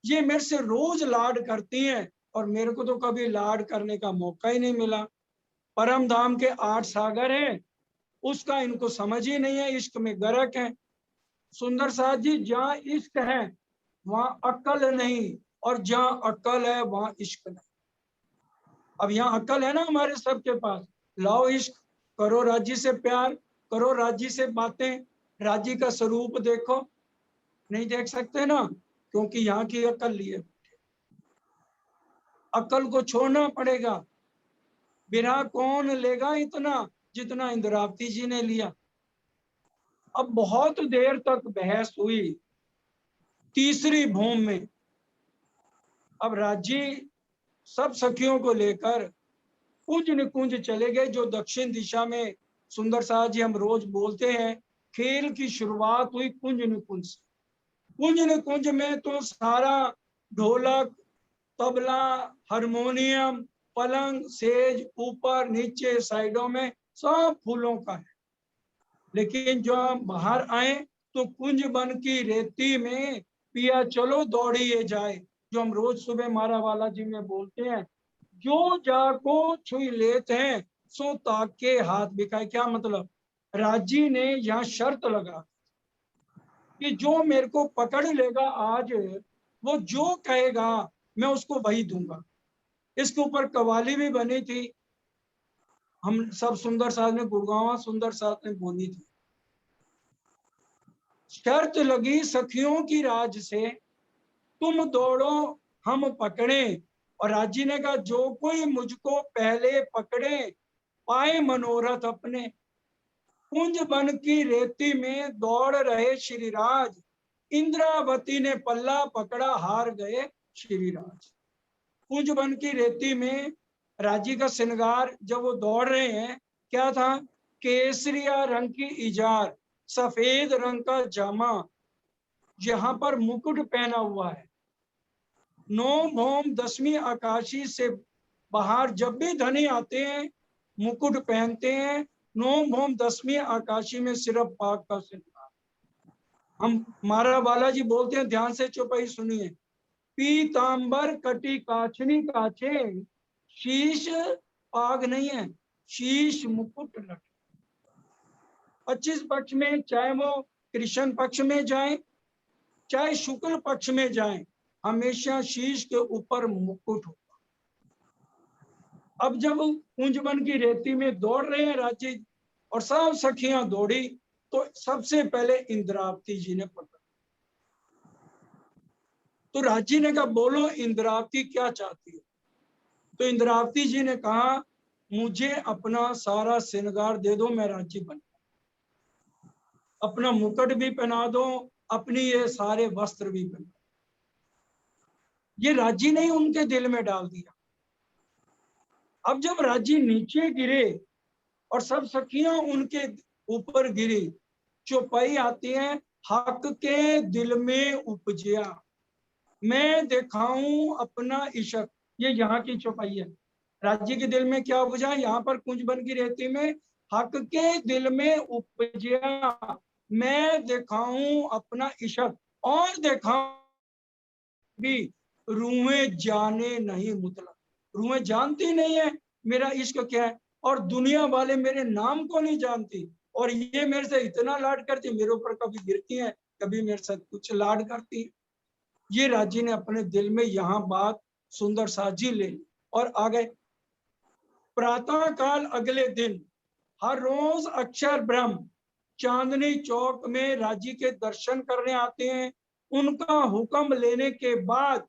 A: ये मेरे से रोज लाड करती हैं और मेरे को तो कभी लाड करने का मौका ही नहीं मिला। परम धाम के 8 सागर हैं, उसका इनको समझ ही नहीं है, इश्क में गर्क है। सुंदर साथ जी, जहाँ इश्क है वहां अक्ल नहीं, और जहाँ अक्ल है वहां इश्क नहीं। अब यहाँ अक्ल है ना हमारे सबके पास, लाओ इश्क, करो राजी से प्यार, करो राजी से बातें, राजी का स्वरूप देखो। नहीं देख सकते ना, क्योंकि यहाँ की अक्ल लिए, अक्ल को छोड़ना पड़ेगा। बिरहा कौन लेगा इतना जितना इंद्रावती जी ने लिया। अब बहुत देर तक बहस हुई तीसरी भूमि में। अब राजी सब सखियों को लेकर कुंज निकुंज चले गए, जो दक्षिण दिशा में, सुंदर साहब जी हम रोज बोलते हैं, खेल की शुरुआत हुई कुंज निकुंज से। कुंज निकुंज में तो सारा ढोलक, तबला, हारमोनियम, पलंग, सेज, ऊपर नीचे साइडों में सब फूलों का है। लेकिन जो हम बाहर आए तो कुंज बन की रेती में पिया चलो दौड़िए जाए, जो हम रोज सुबह मारा वाला जी में बोलते हैं, जो जाको छुई लेते हैं सो ताके हाथ बिकाए। क्या मतलब, राजी ने यहाँ शर्त लगा कि जो मेरे को पकड़ लेगा आज, वो जो कहेगा मैं उसको वही दूंगा। इसके ऊपर कवाली भी बनी थी, हम सब सुंदर साथ में, गुड़गांव सुंदर साथ में बोली थी। शर्त लगी सखियों की राज से, तुम दौड़ो हम पकड़े। और राजी ने कहा जो कोई मुझको पहले पकड़े पाए मनोरथ अपने। कुंज बन की रेती में दौड़ रहे श्रीराज, इंद्रावती ने पल्ला पकड़ा हार गए श्रीराज। कुंज बन की रेती में राजी का श्रृंगार, जब वो दौड़ रहे हैं, क्या था, केसरिया रंग की इजार, सफेद रंग का जामा, यहाँ पर मुकुट पहना हुआ है। 9 भौम 10वीं आकाशी से बाहर जब भी धनी आते हैं मुकुट पहनते हैं। 9 भौम 10वीं आकाशी में सिर्फ पाक का श्रृंगार। हम मारा बालाजी बोलते हैं, ध्यान से चौपाई सुनिए। पीतांबर कटी काछनी काछे, शीश पाग नहीं है, शीश मुकुट लगे। 25 पक्ष में, चाहे वो कृष्ण पक्ष में जाए चाहे शुक्ल पक्ष में जाए, हमेशा शीश के ऊपर मुकुट होगा। अब जब कुंजबन की रेती में दौड़ रहे हैं राजी और सब सखियां दौड़ी, तो सबसे पहले इंद्रावती जी ने पकड़ा। तो राजी ने कहा बोलो इंद्रावती क्या चाहती है। तो इंद्रावती जी ने कहा मुझे अपना सारा श्रृंगार दे दो, मैं राजी बन, अपना मुकुट भी पहना दो, अपनी ये सारे वस्त्र भी पहना। ये राजी ने उनके दिल में डाल दिया। अब जब राजी नीचे गिरे और सब सखियां उनके ऊपर गिरी, चौपाई आती है, हक के दिल में उपजिया मैं दिखाऊं अपना इशक। ये यहाँ की चौपाई है। राजी के दिल में क्या उपजा, यहाँ पर कुंजबन की रेती में, हक के दिल में उपजिया मैं दिखाऊं अपना इशक, और दिखाऊं भी रूहें जाने नहीं मुतलक। रूहें जानती नहीं है मेरा इश्क क्या है, और दुनिया वाले मेरे नाम को नहीं जानती, और ये मेरे से इतना लाड करती, मेरे ऊपर कभी गिरती है, कभी मेरे साथ कुछ लाड करती है। ये राजी ने अपने दिल में यहाँ बात सुंदर साजी ले ली और आ गए। प्रातः काल अगले दिन हर रोज अक्षर ब्रह्म चांदनी चौक में राजी के दर्शन करने आते हैं। उनका हुक्म लेने के बाद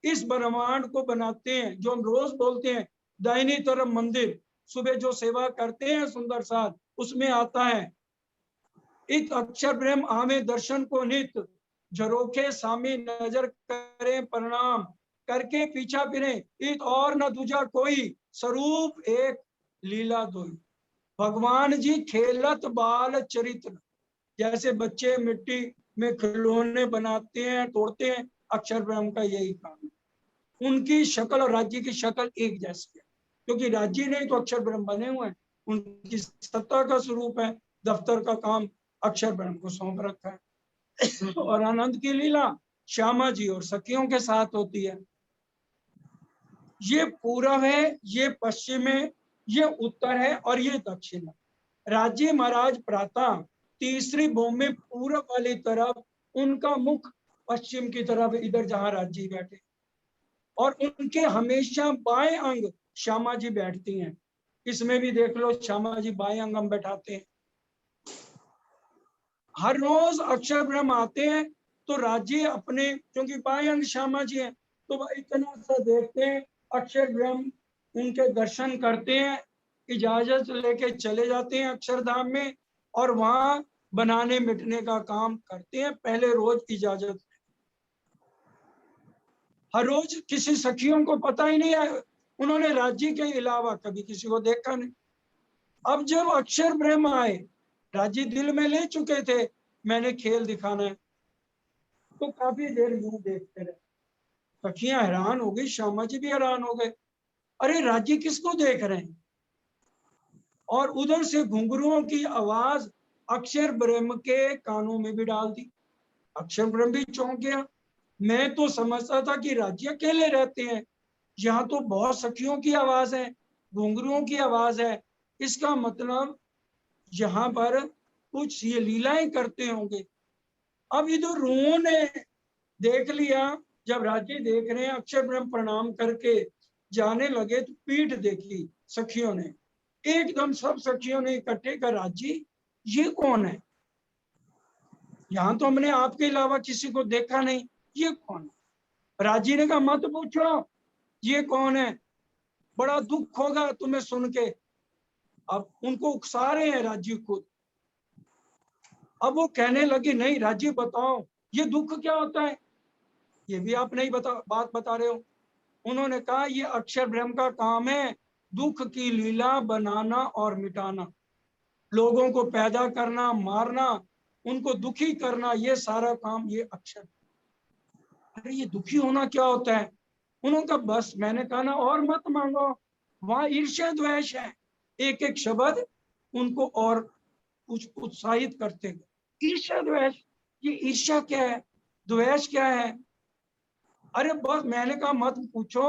A: इस ब्रह्मांड को बनाते हैं, जो हम रोज बोलते हैं दाहिनी तरफ मंदिर, सुबह जो सेवा करते हैं सुंदर साथ, उसमें आता है इत अक्षर ब्रह्म आमे दर्शन को नित, झरोखे सामी नजर करें प्रणाम, करके पीछा फिरे इत और न दूजा कोई, स्वरूप एक लीला दोई। भगवान जी खेलत बाल चरित्र, जैसे बच्चे मिट्टी में खिलौने बनाते हैं, तोड़ते हैं, अक्षर ब्रह्म का यही काम है। उनकी शक्ल और राज्य की शक्ल एक जैसी है, क्योंकि राज्य नहीं तो अक्षर ब्रह्म बने हुए हैं, उनकी सत्ता का स्वरूप है। दफ्तर का काम अक्षर ब्रह्म को सौंप रखा है। और आनंद की लीला श्यामा जी और सखियों के साथ होती है। ये पूरब है, ये पश्चिम है, ये उत्तर है और ये दक्षिण है। राज्य महाराज प्रातः तीसरी भूमि पूरब वाली तरफ, उनका मुख पश्चिम की तरफ, इधर जहां राज्य बैठे, और उनके हमेशा बाएं अंग श्यामा जी बैठती हैं। इसमें भी देख लो, श्यामा जी बाएं अंग हम बैठाते हैं। हर रोज अक्षर ब्रह्म आते हैं तो राज्य अपने, क्योंकि बाएं अंग श्यामा जी हैं, तो इतना सा देखते हैं, अक्षर ब्रह्म उनके दर्शन करते हैं, इजाजत लेके चले जाते हैं अक्षरधाम में, और वहां बनाने मिटने का काम करते हैं। पहले रोज इजाजत, हर रोज किसी सखियों को पता ही नहीं है, उन्होंने राज्य के अलावा कभी किसी को देखा नहीं। अब जब अक्षर ब्रह्म आए, राज्य दिल में ले चुके थे मैंने खेल दिखाना है, तो काफी देर यूं देखते रहे। सखियां हैरान हो गई, श्यामा जी भी हैरान हो गए, अरे राज्य किसको देख रहे हैं। और उधर से घुंघरुओं की आवाज अक्षर ब्रह्म के कानों में भी डाल दी। अक्षर ब्रह्म भी चौंक गया। मैं तो समझता था कि राज्य अकेले रहते हैं, यहाँ तो बहुत सखियों की आवाज है, घुंघरुओं की आवाज है, इसका मतलब यहाँ पर कुछ ये लीलाएं करते होंगे। अब इधर रूहों ने देख लिया, जब राज्य देख रहे हैं, अक्षर ब्रह्म प्रणाम करके जाने लगे तो पीठ देखी सखियों ने, एकदम सब सखियों ने इकट्ठे कर, राज्य ये कौन है, यहाँ तो हमने आपके अलावा किसी को देखा नहीं, ये कौन है। राजी ने कहा मत पूछो ये कौन है, बड़ा दुख होगा तुम्हें सुन के। अब उनको उकसा रहे हैं राज्य खुद। अब वो कहने लगी, नहीं राज्य बताओ ये दुख क्या होता है, ये भी आप नहीं बात बता रहे हो। उन्होंने कहा ये अक्षर ब्रह्म का काम है, दुख की लीला बनाना और मिटाना, लोगों को पैदा करना, मारना, उनको दुखी करना, ये सारा काम ये अक्षर। अरे ये दुखी होना क्या होता है। उन्होंने कहा बस, मैंने कहा ना और मत मांगो, वहां ईर्ष्या द्वेष है। एक एक शब्द उनको और कुछ उत्साहित करते गए। ईर्ष्या द्वेष, ये ईर्ष्या क्या है, द्वेष क्या है। अरे बस मैंने कहा मत पूछो,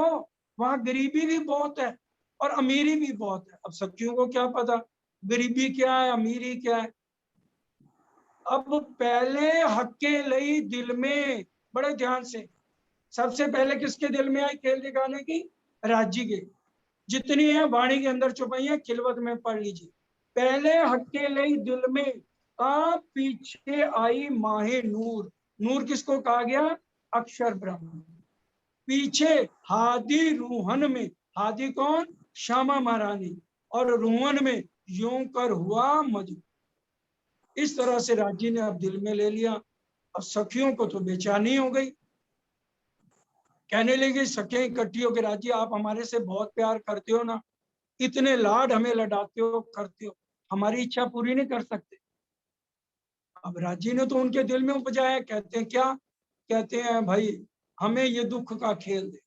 A: वहां गरीबी भी बहुत है और अमीरी भी बहुत है। अब सखियों को क्या पता गरीबी क्या है, अमीरी क्या है। अब पहले हक्के लई दिल में, बड़े ध्यान से, सबसे पहले किसके दिल में आई खेल दिखाने की, राज्य के। जितनी है वाणी के अंदर छुपाई है, खिलवत में पढ़ लीजिए। पहले हक्के लई दिल में का, पीछे आई माहे नूर। नूर किसको कहा गया, अक्षर ब्रह्म। पीछे हादी रूहन में, हादी कौन, श्यामा महारानी, और रूहन में यूं कर हुआ मजू। इस तरह से राज्य ने अब दिल में ले लिया। अब सखियों को तो बेचैनी हो गई, कहने लगी सखियां इकट्ठी होकर, राज्य आप हमारे से बहुत प्यार करते हो ना, इतने लाड हमें लडाते हो, करते हो, हमारी इच्छा पूरी नहीं कर सकते। अब राज्य ने तो उनके दिल में उपजाया, कहते हैं क्या, कहते हैं भाई हमें ये दुख का खेल दे।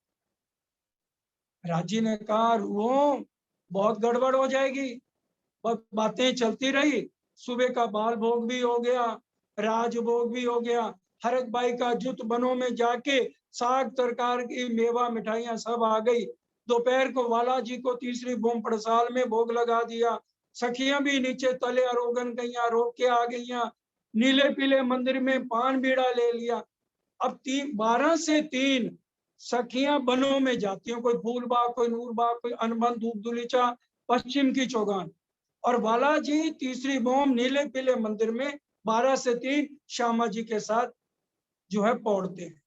A: राज्य ने कहा रूहो बहुत गड़बड़ हो जाएगी। बातें चलती रही, सुबह का बाल भोग भी हो गया, राज भोग भी हो गया, हरक बाई का जुत बनों में जाके साग तरकार की मेवा मिठाइयां सब आ गई। दोपहर को वाला जी को तीसरी बोम पड़साल में भोग लगा दिया। सखियां भी नीचे तले अरोगन गईया, रोक के आ गईया। नीले पीले मंदिर में पान बीड़ा ले लिया। अब 12 से 3 सखियां बनों में जाती हैं, कोई फूलबाग, कोई नूरबाग, कोई अनबन, धूप दुलीचा, पश्चिम की चौगान। और बालाजी तीसरी बोम नीले पीले मंदिर में 12 से 3 श्यामा जी के साथ जो है पौड़ते हैं।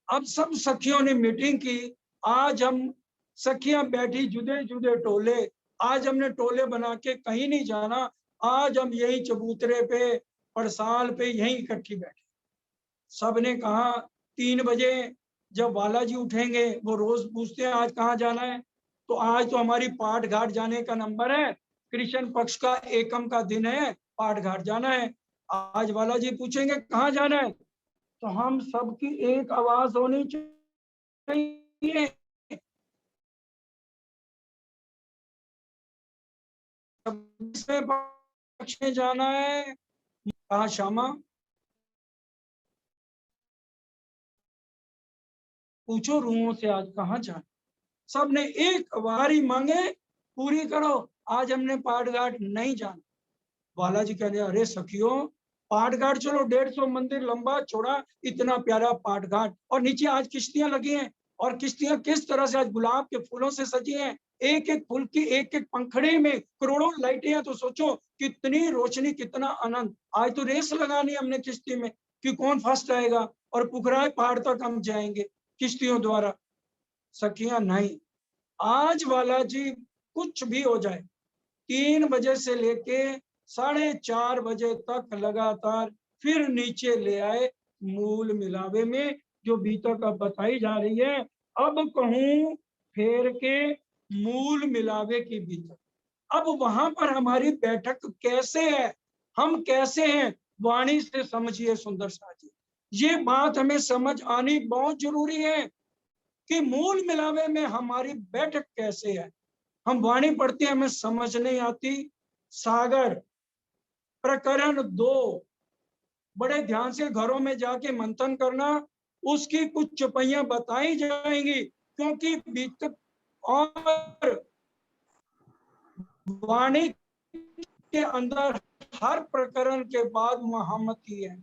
A: अब सब सखियों ने मीटिंग की, आज हम सखियां बैठी जुदे जुदे टोले, आज हमने टोले बना के कहीं नहीं जाना, आज हम यही चबूतरे पे, पड़साल पे यहीं इकट्ठी बैठे। सबने कहा 3 बजे जब बालाजी उठेंगे, वो रोज पूछते हैं आज कहाँ जाना है, तो आज तो हमारी पाठ घाट जाने का नंबर है, कृष्ण पक्ष का एकम का दिन है, पाठ घाट जाना है। आज बालाजी पूछेंगे कहाँ जाना है, तो हम सबकी एक आवाज होनी चाहिए, पक्ष में जाना है। कहा श्यामा, पूछो रूहों से आज कहाँ जाना। सबने एक बारी मांगे, पूरी करो। आज हमने पाठ घाट नहीं जाना। बालाजी कह रहे, अरे सखियों, पाठ घाट चलो, 150 मंदिर लंबा चौड़ा, इतना प्यारा पाठ घाट, और नीचे आज किश्तियां लगी हैं, और किश्तियां किस तरह से आज गुलाब के फूलों से सजी हैं, एक एक फूल की एक एक पंखड़ी में करोड़ों लाइटें हैं। तो सोचो कितनी रोशनी, कितना आनंद। आज तो रेस लगानी हमने किश्ती में कि कौन फर्स्ट आएगा, और पुखराए पहाड़ तक हम जाएंगे किश्तियों द्वारा। सखियां नहीं, आज बालाजी कुछ भी हो जाए, 3 बजे से लेके 4:30 बजे तक लगातार फिर नीचे ले आए मूल मिलावे में, जो बीतक अब बताई जा रही है। अब कहूं फेर के मूल मिलावे की बीतक। अब वहां पर हमारी बैठक कैसे है, हम कैसे हैं, वाणी से समझिए सुंदर साथी। ये बात हमें समझ आनी बहुत जरूरी है कि मूल मिलावे में हमारी बैठक कैसे है। हम वाणी पढ़ते हैं, हमें समझ नहीं आती। सागर प्रकरण 2 बड़े ध्यान से घरों में जाके मंथन करना, उसकी कुछ चौपाइयां बताई जाएंगी, क्योंकि बीतक और वाणी के अंदर हर प्रकरण के बाद महामती है।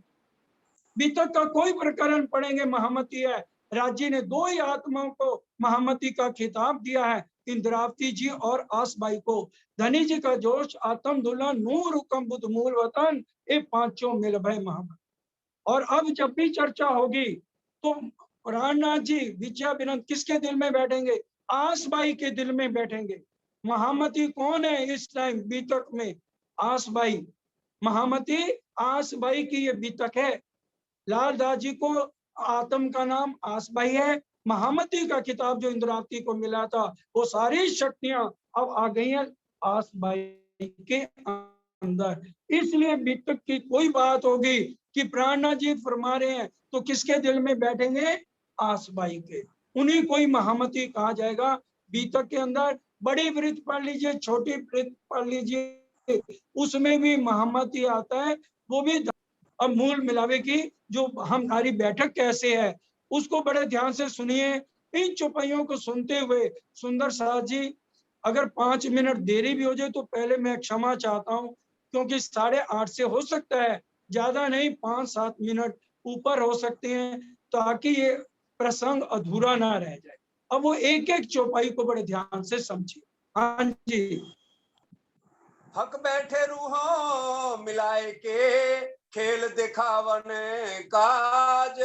A: बीतक का कोई प्रकरण पढ़ेंगे महामती है। राज्य ने 2 ही आत्माओं को महामती का खिताब दिया है, इंद्रावती जी और आसबाई को। धनी जी का जोश, आत्म दुल्हन, नूर हुकम बुद्ध मूल वतन, ये पांचों मिल भय महामती। और अब जब भी चर्चा होगी तो प्राणनाथ जी विद्या विनंद किसके दिल में बैठेंगे, आसबाई के दिल में बैठेंगे। महामती कौन है इस टाइम बीतक में, आसबाई। महामती आसबाई की ये बीतक है। लाल दास जी को आत्म का नाम आसबाई है। महामती का किताब जो इंद्रावती को मिला था, वो सारी शक्तियां अब आ गई हैं आसबाई के अंदर। इसलिए बीतक की कोई बात होगी कि प्राणनाथ जी फरमा रहे हैं, तो किसके दिल में बैठेंगे, आसबाई के। उन्हीं कोई महामती कहा जाएगा। बीतक के अंदर बड़ी वृत्त पढ़ लीजिए, छोटी वृत्त पढ़ लीजिए, उसमें भी महामती आता है। वो भी अब मूल मिलावे की जो हमारी बैठक कैसे है, उसको बड़े ध्यान से सुनिए। इन चौपाइयों को सुनते हुए सुंदर साथ जी, अगर 5 मिनट देरी भी हो जाए तो पहले मैं क्षमा चाहता हूँ, क्योंकि 8:30 से हो सकता है, ज्यादा नहीं 5-7 मिनट ऊपर हो सकते हैं, ताकि ये प्रसंग अधूरा ना रह जाए। अब वो एक एक चौपाई को बड़े ध्यान से समझिए। हाँ जी।
B: हक बैठे रूहों मिलाए के, खेल दिखावन काज।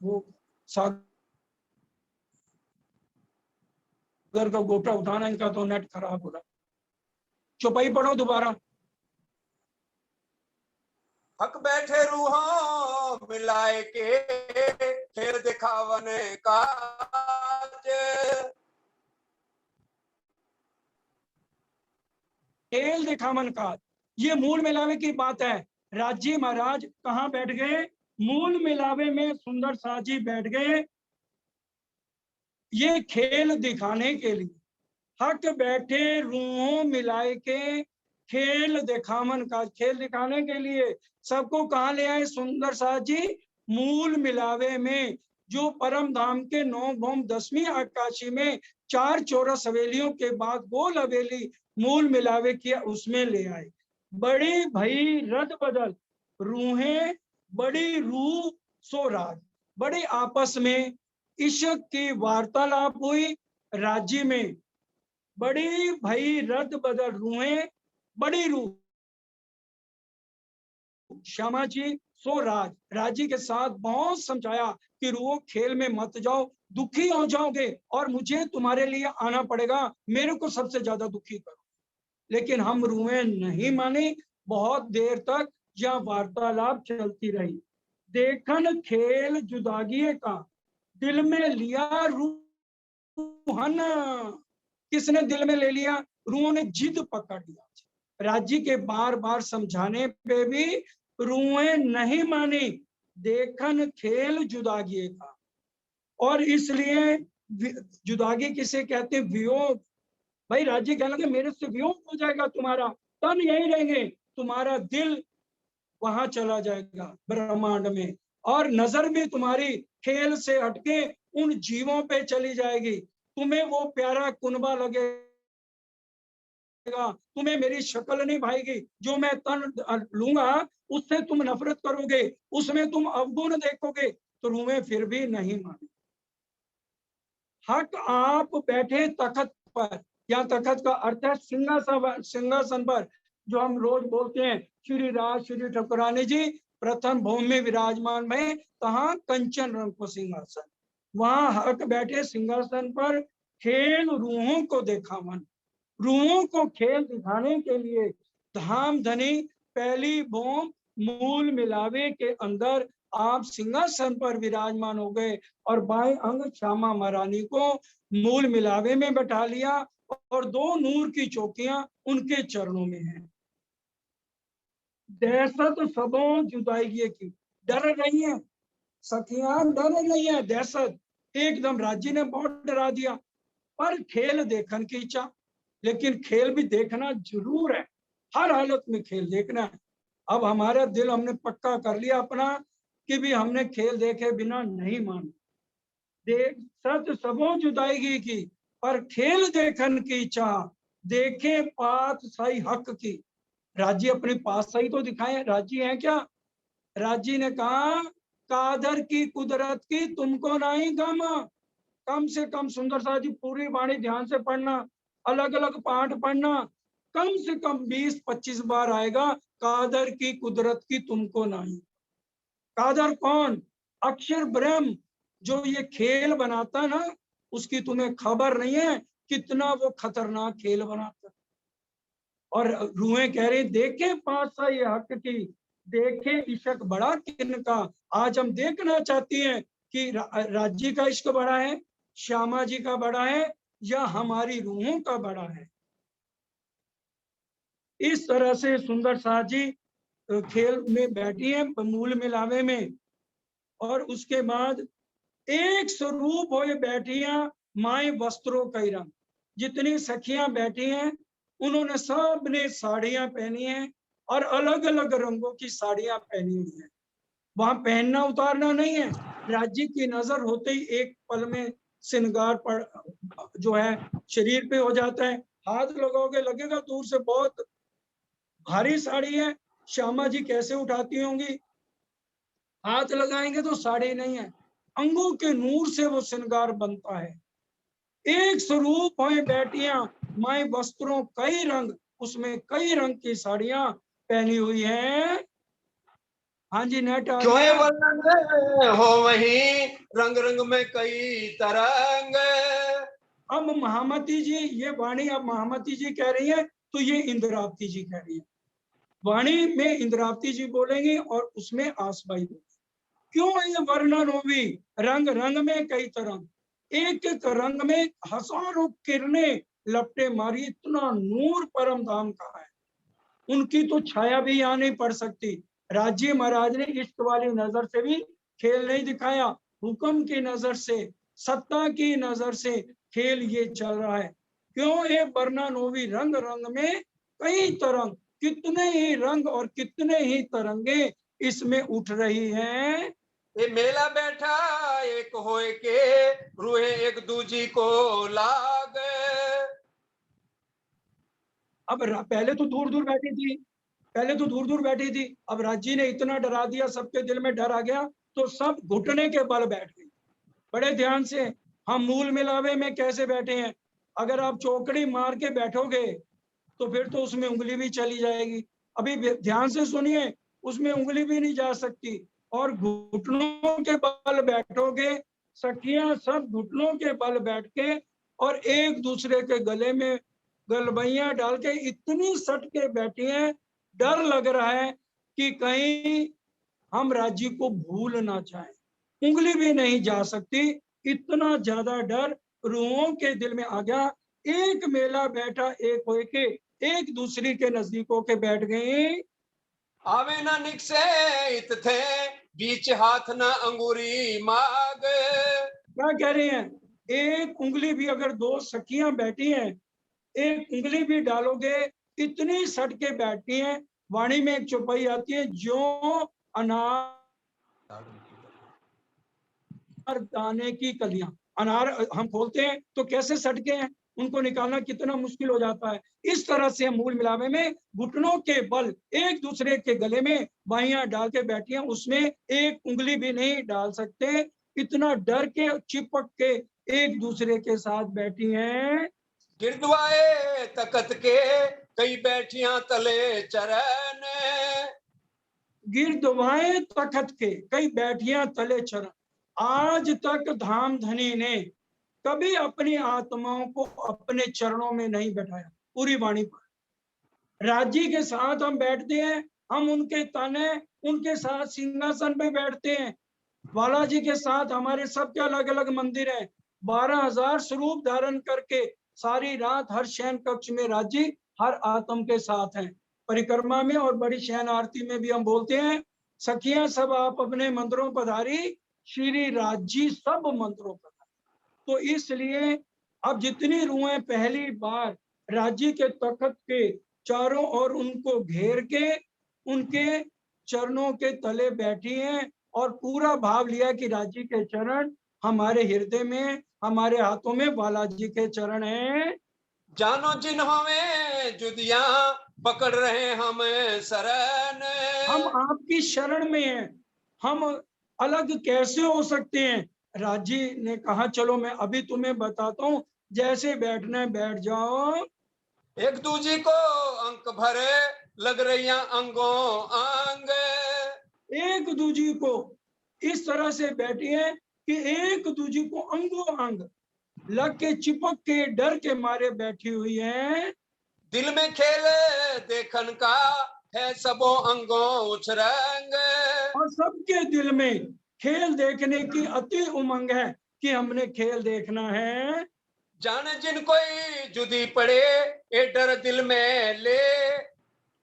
A: वो सागर का गोटा उठाना, इनका तो नेट खराब हो रहा। चौपाई पढ़ो दोबारा।
B: हक बैठे रूहों मिलाए के, खेल दिखावन काज।
A: खेल दिखावन काज, ये मूल मिलावे की बात है। राजी महाराज कहाँ बैठ गए, मूल मिलावे में सुंदर साजी बैठ गए, ये खेल दिखाने के लिए। हक बैठे रूहों मिलाए के, खेल दिखावन का, खेल दिखाने के लिए सबको कहा ले आए सुंदर साजी, मूल मिलावे में, जो परम धाम के 9 भौम 10वीं आकाशी में 4 चौरस हवेलियों के बाद गोल हवेली मूल मिलावे किया, उसमें ले आए। बड़ी भई रद बदल रूहें, बड़ी रूह सो राज, बड़ी आपस में इश्क की वार्तालाप हुई राज्य में। बड़ी भई रद बदल रूहें, बड़ी रूह श्यामा जी सो राज, राजी के साथ बहुत समझाया कि रूह खेल में मत जाओ, दुखी हो जाओगे और मुझे तुम्हारे लिए आना पड़ेगा, मेरे को सबसे ज्यादा दुखी करो। लेकिन हम रूहें नहीं मानी, बहुत देर तक या वार्तालाप चलती रही। देखन खेल जुदागी का, दिल में लिया रूहन। किसने दिल में ले लिया? रूहों ने जिद पकड़ लिया। राज्य के बार बार समझाने पे भी रूहें नहीं मानी। देखन खेल जुदागी का, और इसलिए जुदागी किसे कहते हैं? वियोग। भाई राज्य कहने लगे मेरे से वियोग हो जाएगा तुम्हारा, तन यही रहेंगे, तुम्हारा दिल वहां चला जाएगा ब्रह्मांड में, और नजर भी तुम्हारी खेल से हटके उन जीवों पे चली जाएगी। तुम्हें वो प्यारा कुनबा लगेगा, तुम्हें मेरी शक्ल नहीं भाएगी। जो मैं तन लूंगा उससे तुम नफरत करोगे, उसमें तुम अवगुण देखोगे, तो रूहें फिर भी नहीं माने। हक आप बैठे तखत पर, या तखत का अर्थ है सिंहासन पर, जो हम रोज बोलते हैं श्री राज श्री ठाकुरानी जी प्रथम भूमि में विराजमान में, कहा कंचन रंग को सिंहासन, वहां हक बैठे सिंहासन पर खेल रूहों को देखा मन। रूहों को खेल दिखाने के लिए धाम धनी पहली बोम मूल मिलावे के अंदर आप सिंहासन पर विराजमान हो गए, और बाएं अंग श्यामा महारानी को मूल मिलावे में बैठा लिया, और दो नूर की चौकियां उनके चरणों में हैं। दहशत सबों जुदाई की, डर रही है सखियां, डर रही है, दहशत एकदम राज्य ने बहुत डरा दिया। पर खेल देखन की इच्छा, लेकिन खेल भी देखना जरूर है, हर हालत में खेल देखना है। अब हमारा दिल हमने पक्का कर लिया अपना कि भी हमने खेल देखे बिना नहीं माना। देख सच सबों जुदाई की, पर खेल देखन की चाह, देखे पात सही हक की। राजी अपनी पास सही तो दिखाए, राजी है क्या? राजी ने कहा कादर की कुदरत की तुमको नहीं गम। कम से कम सुंदर सा जी पूरी वाणी ध्यान से पढ़ना, अलग अलग पाठ पढ़ना, कम से कम 20-25 बार आएगा कादर की कुदरत की तुमको नहीं। कादर कौन? अक्षर ब्रह्म, जो ये खेल बनाता ना, उसकी तुम्हें खबर नहीं है कितना वो खतरनाक खेल बनाता। और रूहें कह रही देखे पातशाह ये हक की, देखे इश्क बड़ा किनका। आज हम देखना चाहती हैं कि राज्य का इश्क बड़ा है, श्यामा जी का बड़ा है, या हमारी रूहों का बड़ा है। इस तरह से सुंदर शाह जी खेल में बैठी है मूल मिलावे में, और उसके बाद एक स्वरूप हो बैठिया माए वस्त्रों कई रंग। जितनी सखियां बैठी हैं उन्होंने सब ने साड़ियां पहनी हैं, और अलग अलग रंगों की साड़ियां पहनी हुई हैं। वहां पहनना उतारना नहीं है, राज्य की नजर होते ही एक पल में श्रृंगार पर जो है शरीर पे हो जाता है। हाथ लगाओगे लगेगा दूर से बहुत भारी साड़ी है, श्यामा जी कैसे उठाती होंगी। हाथ लगाएंगे तो साड़ी नहीं है, अंगों के नूर से वो श्रृंगार बनता है। एक स्वरूप है बैठियां माए वस्त्रों कई रंग, उसमें कई रंग की साड़ियां पहनी हुई हैं। हाँ जी नेट आ
B: क्यों
A: गया।
B: वर्णन हो वही रंग रंग में कई तरंग।
A: अब महामती जी, ये वाणी अब महामती जी कह रही है, तो ये इंद्रावती जी कह रही है। वाणी में इंद्रावती जी बोलेंगे और उसमें आसबाई बोलेंगे। क्यों ये वर्णन हो भी रंग रंग में कई तरंग, एक एक रंग में हजारों किरणें लपटे मारी। इतना नूर परम धाम का है, उनकी तो छाया भी यहाँ नहीं पड़ सकती। राज्य महाराज ने इश्क वाली नजर से भी खेल नहीं दिखाया, हुक्म की नजर से, सत्ता की नजर से खेल ये चल रहा है। क्यों ये वर्णन हो भी रंग रंग में कई तरंग, कितने ही रंग और कितने ही तरंगे इसमें उठ रही हैं।
B: ये मेला बैठा एक होए के रूहे एक दूजी को लाग।
A: अब पहले तो दूर दूर बैठी थी, पहले तो दूर दूर बैठी थी, अब राज्य ने इतना डरा दिया, सबके दिल में डर आ गया, तो सब घुटने के बल बैठ गई। बड़े ध्यान से, हम मूल मिलावे में कैसे बैठे हैं, अगर आप चौकड़ी मार के बैठोगे तो फिर तो उसमें उंगली भी चली जाएगी। अभी ध्यान से सुनिए, उसमें उंगली भी नहीं जा सकती, और घुटनों के बल बैठोगे। सखियां सब घुटनों के बल बैठ के और एक दूसरे के गले में गलबैया डाल के इतनी सट के बैठी हैं, डर लग रहा है कि कहीं हम राज्य को भूल ना जाएं, उंगली भी नहीं जा सकती, इतना ज्यादा डर रूहों के दिल में आ गया। एक मेला बैठा एक होए के एक दूसरे के नजदीक होके बैठ गए।
B: आवे ना निकसे इत थे बीच हाथ ना अंगूरी माग।
A: क्या कह रहे हैं, एक उंगली भी अगर दो सखियां बैठी हैं, एक उंगली भी डालोगे इतनी सट के बैठती हैं। वाणी में एक चौपाई आती है, जो अनार दाने की कलियां, अनार हम खोलते हैं तो कैसे सटके हैं, उनको निकालना कितना मुश्किल हो जाता है। इस तरह से मूल मिलावे में घुटनों के बल एक दूसरे के गले में बाहियां डाल के बैठी हैं, उसमें एक उंगली भी नहीं डाल सकते, इतना डर के चिपक के एक दूसरे के साथ बैठी हैं।
B: गिरदवाए तकत के कई बैठियां तले चरण।
A: गिरदवाए तखत के कई बैठियां तले चरण। आज तक धाम धनी ने कभी अपनी आत्माओं को अपने चरणों में नहीं बैठाया। पूरी वाणी पर राज्य के साथ हम बैठते हैं, हम उनके तने उनके साथ सिंहासन पे बैठते हैं। बालाजी के साथ हमारे सबके अलग अलग मंदिर हैं, 12,000 स्वरूप धारण करके सारी रात हर शयन कक्ष में राज्य हर आत्म के साथ हैं। परिक्रमा में और बड़ी शयन आरती में भी हम बोलते हैं, सखियां सब आप अपने मंदिरों पधारी, श्री राज्य सब मंदिरों पधारी। तो इसलिए अब जितनी रूहें पहली बार राज्य के तख्त के चारों ओर उनको घेर के उनके चरणों के तले बैठी हैं और पूरा भाव लिया कि राज्य के चरण हमारे हृदय में, हमारे हाथों में बालाजी के चरण हैं।
B: जानो जिन्हों में जुदियां पकड़ रहे हम शरण।
A: हम आपकी शरण में हैं, हम अलग कैसे हो सकते हैं। राजी ने कहा चलो मैं अभी तुम्हें बताता हूँ, जैसे बैठना है बैठ जाओ।
B: एक दूजी को अंक भरे लग रही अंगों अंग।
A: एक दूजी को इस तरह से बैठी है कि एक दूजी को अंगों अंग लग के चिपक के डर के मारे बैठी हुई है।
B: दिल में खेल देखन का है सबों अंगों उछरंग।
A: और सबके दिल में खेल देखने की अति उमंग है कि हमने खेल देखना है।
B: जाने जिन कोई जुदी पड़े ये डर दिल में ले।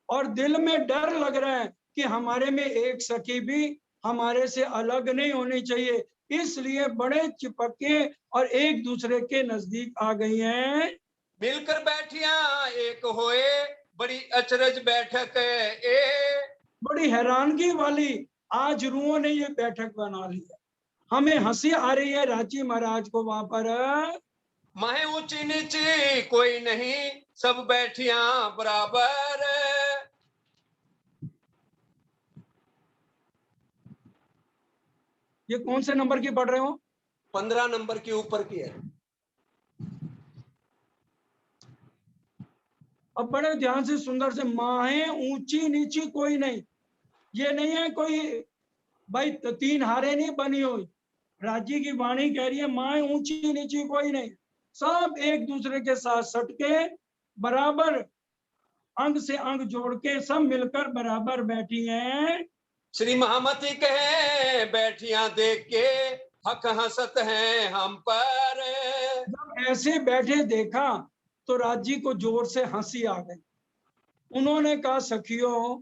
A: और दिल में डर लग रहा है कि हमारे में एक सखी भी हमारे से अलग नहीं होनी चाहिए, इसलिए बड़े चिपके और एक दूसरे के नजदीक आ गई हैं।
B: मिलकर बैठिया एक होए बड़ी अचरज बैठक ए।
A: बड़ी हैरानगी वाली आज रूहों ने ये बैठक बना ली है। हमें हंसी आ रही है रांची महाराज को वहां पर।
B: माहे ऊंची नीची कोई नहीं सब बैठिया बराबर।
A: ये कौन से नंबर की पढ़ रहे हो?
B: 15 नंबर के ऊपर की है।
A: अब बड़े ध्यान से सुंदर से, माहे ऊंची नीची कोई नहीं, ये नहीं है कोई भाई तीन हारे नहीं बनी हुई। राज्य की वाणी कह रही है माए ऊंची नीची कोई नहीं, सब एक दूसरे के साथ सटके बराबर अंग से अंग जोड़ के सब मिलकर बराबर बैठी हैं।
B: श्री महामती कहे बैठिया देख के हक हंसत हैं हम पर।
A: जब ऐसे बैठे देखा तो राज्य को जोर से हंसी आ गई। उन्होंने कहा सखियों,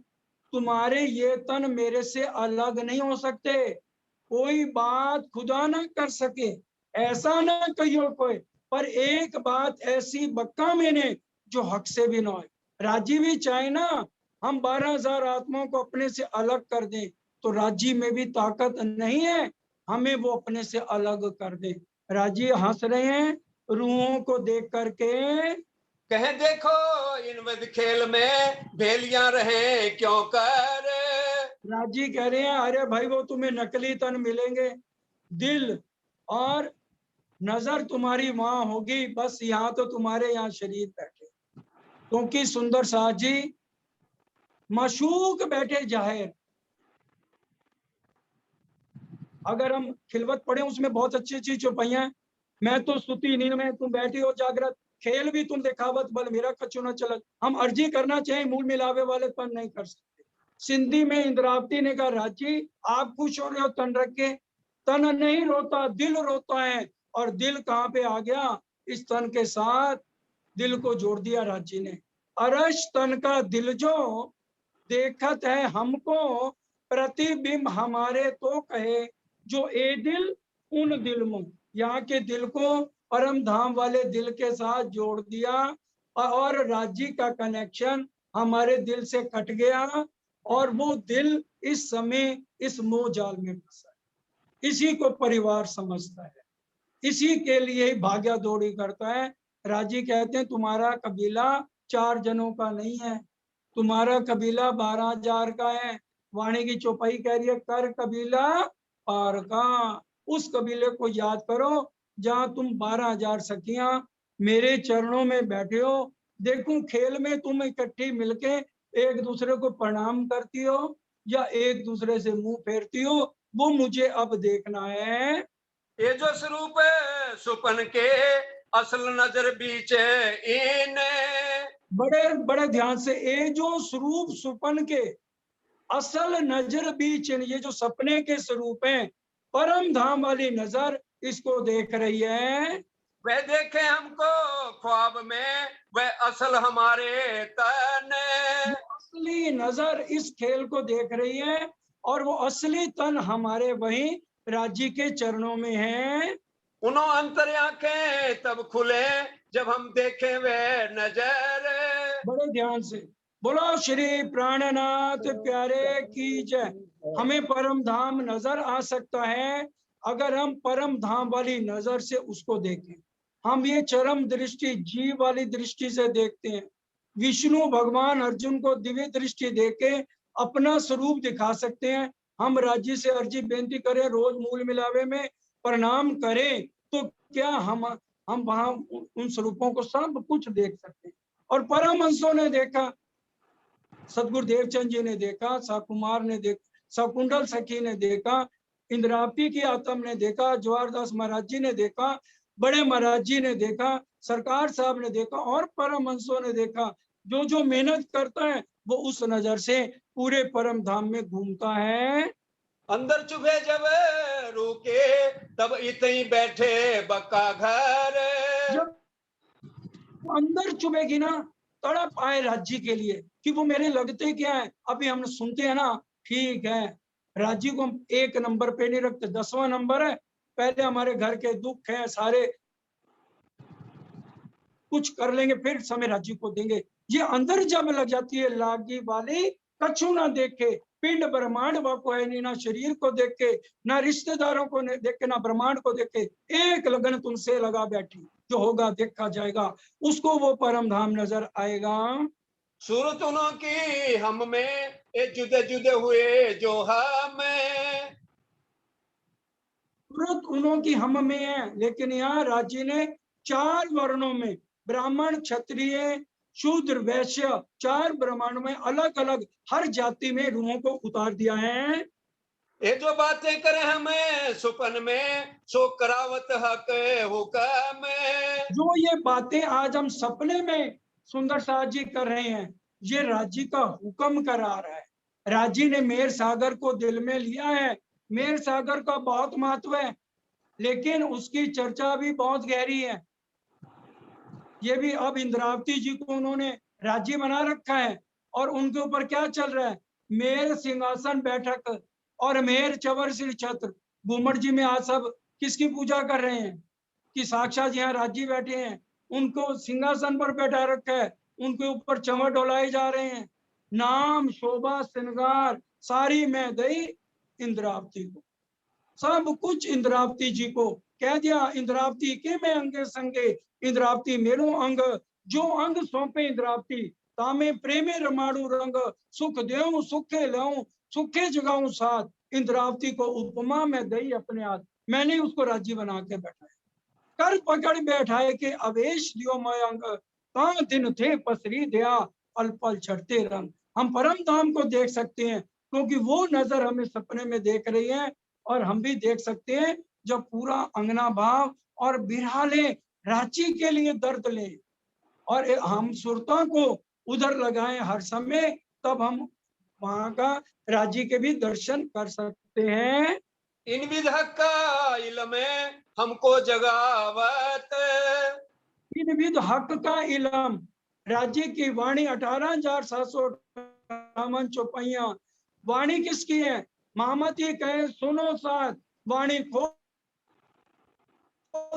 A: तुम्हारे ये तन मेरे से अलग नहीं हो सकते, कोई बात खुदा ना कर सके, ऐसा ना कहियो कोई, पर एक बात ऐसी बक्का मैंने जो हक से भी ना हो। राज्य भी चाहे ना हम 12,000 आत्माओं को अपने से अलग कर दें, तो राज्य में भी ताकत नहीं है हमें वो अपने से अलग कर दे। राज्य हंस रहे हैं रूहों को देख करके।
B: कहे देखो इन वध खेल में भेलियां रहे क्यों कर।
A: राजी कह रहे हैं अरे भाई वो तुम्हें नकली तन मिलेंगे, दिल और नजर तुम्हारी वहां होगी, बस यहाँ तो तुम्हारे यहाँ शरीर बैठे, क्योंकि सुंदर शाह जी मशूक बैठे जाहिर। अगर हम खिलवत पढ़े उसमें बहुत अच्छी अच्छी चौपाइयां, मैं तो स्तुति नींद में तुम बैठी हो जागृत, खेल भी तुम दिखावत बल मेरा कछु न चलत। हम अर्जी करना चाहे मूल मिलावे वाले पर नहीं कर सकते, सिंधी में इंद्रावती ने कहा राजी आप खुश हो रहे हो तन रख के, तन नहीं रोता दिल रोता है, और दिल कहाँ पे आ गया, इस तन के साथ दिल को जोड़ दिया राजी ने। अरश तन का दिल जो देखत है हमको, प्रतिबिंब हमारे तो कहे, जो ए दिल उन दिल में, यहाँ के दिल को परम धाम वाले दिल के साथ जोड़ दिया, और राज्य का कनेक्शन हमारे दिल से कट गया, और वो दिल इस समय इस मोह जाल में फंसा है। इसी को परिवार समझता है, इसी के लिए ही भाग्या दौड़ी करता है। राजी कहते हैं तुम्हारा कबीला 4 जनों का नहीं है, तुम्हारा कबीला 12,000 का है। वाणी की चौपाई कह रही है कर कबीला पार का, उस कबीले को याद करो जहां तुम 12,000 सखियां मेरे चरणों में बैठे हो। देखूं खेल में तुम इकट्ठी मिलके एक दूसरे को प्रणाम करती हो या एक दूसरे से मुंह फेरती हो, वो मुझे अब देखना है।
B: ये जो स्वरूप है सुपन के, असल नजर बीच इन।
A: बड़े बड़े ध्यान से, ये जो स्वरूप सुपन के असल नजर बीच, ये जो सपने के स्वरूप हैं, परम धाम वाली नजर इसको देख रही है।
B: वह देखे हमको ख्वाब में, वह असल हमारे तन।
A: असली नजर इस खेल को देख रही है, और वो असली तन हमारे वही राज्य के चरणों में है।
B: उन्हों अंतर आंखें तब खुले, जब हम देखें वे नजर।
A: बड़े ध्यान से बोलो श्री प्राणनाथ प्यारे की जय। हमें परम धाम नजर आ सकता है अगर हम परम धाम वाली नजर से उसको देखें। हम ये चरम दृष्टि जीव वाली दृष्टि से देखते हैं। विष्णु भगवान अर्जुन को दिव्य दृष्टि देके अपना स्वरूप दिखा सकते हैं। हम राज्य से अर्जी बेनती करें, रोज मूल मिलावे में प्रणाम करें, तो क्या हम वहां उन स्वरूपों को सब कुछ देख सकते हैं। और परमहंसों ने देखा, सदगुरु देवचंद जी ने देखा, साकुमार ने देखा, सकुंडल सखी ने देखा, इंद्रावती की आत्म ने देखा, जवाहरदास महाराज जी ने देखा, बड़े महाराज जी ने देखा, सरकार साहब ने देखा, और परमहंसों ने देखा। जो जो मेहनत करता है वो उस नजर से पूरे परम धाम में घूमता है।
B: अंदर चुभे जब रुके, तब इतनी बैठे बक्का घर।
A: जब अंदर चुभेगी ना, तड़प आए राज्य के लिए कि वो मेरे लगते क्या है। अभी हम सुनते हैं ना, ठीक है राज्य को हम 1 नंबर पे नहीं रखते, 10वां नंबर है, पहले हमारे घर के दुख है सारे कुछ कर लेंगे फिर समय राज्य को देंगे। ये अंदर जब लग जाती है लागी वाली, कछु ना देखे पिंड ब्रह्मांड वाको है नहीं, ना शरीर को देख के, ना रिश्तेदारों को देख के, ना ब्रह्मांड को देख के, एक लगन तुमसे लगा बैठी, जो होगा देखा जाएगा, उसको वो परम धाम नजर आएगा।
B: सूरत उन्हों की हम में, ये जुदे जुदे हुए जो हम।
A: सूरत उन्हों की हम में है, लेकिन यहाँ राज्य ने 4 वर्णों में, ब्राह्मण क्षत्रिय शूद्र वैश्य, 4 ब्रह्मांड में अलग अलग हर जाति में रूहों को उतार दिया है।
B: ये जो बातें करे हमें सुपन में, सो करावत हक हुक्म।
A: जो ये बातें आज हम सपने में सुंदर साथ जी कर रहे हैं, ये राज्य का हुक्म करा रहा है। राज्य ने मेर सागर को दिल में लिया है। मेर सागर का बहुत महत्व है, लेकिन उसकी चर्चा भी बहुत गहरी है। ये भी अब इंद्रावती जी को उन्होंने राज्य बना रखा है, और उनके ऊपर क्या चल रहा है, मेर सिंहासन बैठक और मेर चवर सिर छत्र। घूमर जी में आज सब किसकी पूजा कर रहे हैं कि साक्षात यहाँ राज्य बैठे हैं, उनको सिंहासन पर बैठा रखा है, उनके ऊपर चमर डोलाए जा रहे हैं। नाम शोभा श्रृंगार सारी मैं दई इंद्रावती को, सब कुछ इंद्रावती जी को कह दिया। इंद्रावती के मैं अंगे संगे, इंद्रावती मेरो अंग, जो अंग सौंपे इंद्रावती, तामे प्रेमे रमाड़ू रंग, सुख देऊं सुखे लऊं, सुखे जगाऊं साथ, इंद्रावती को उपमा में दई अपने हाथ। मैंने उसको राज्य बना के बैठाया, कर पकड़ बैठाए के अवेश दियो मैं अंग, ता दिन थे पसरी दया, पल पल चढ़ते रंग। हम परम धाम को देख सकते हैं, क्योंकि वो नजर हमें सपने में देख रही है, और हम भी देख सकते हैं जब पूरा अंगना भाव और बिरहाले रांची के लिए दर्द ले, और हम सुरता को उधर लगाएं हर समय, तब हम वहां का राज्य के भी दर्शन कर सकते हैं।
B: इन विधा का इल्म हमको जगावत,
A: इन विध हक का इलम, राज्य की वाणी 18,758 चौपाइयां। वाणी किसकी है? महामती कहे सुनो साथ, वाणी खोल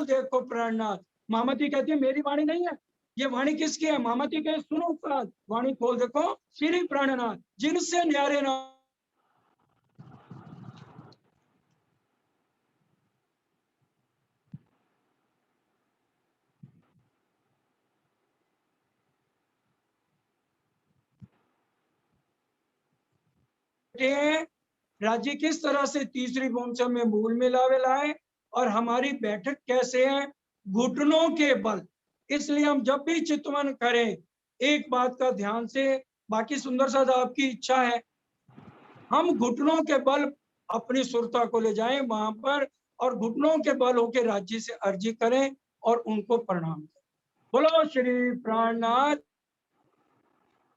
A: देखो प्राणनाथ। महामती कहती है मेरी वाणी नहीं है, ये वाणी किसकी है? महामती कहे सुनो साथ, वाणी खोल देखो श्री प्राणनाथ, जिनसे न्यारे ना राज्य किस तरह से तीसरी वंशम में मूल मिलावे लाए, और हमारी बैठक कैसे है? घुटनों के बल। इसलिए हम जब भी चितवन करें, एक बात का ध्यान से, बाकी सुंदर साहब आपकी इच्छा है, हम घुटनों के बल अपनी सुरता को ले जाएं वहां पर, और घुटनों के बल होकर राज्य से अर्जी करें और उनको प्रणाम करें। बोलो श्री प्राणनाथ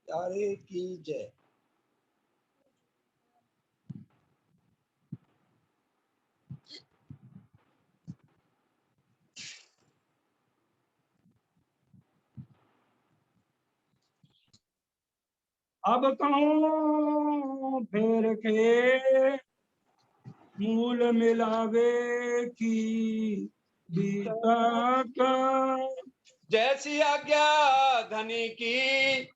B: प्यारे की जय।
A: अब कहूँ फेर के मूल मिलावे की गीता का,
B: जैसी आज्ञा धनी की,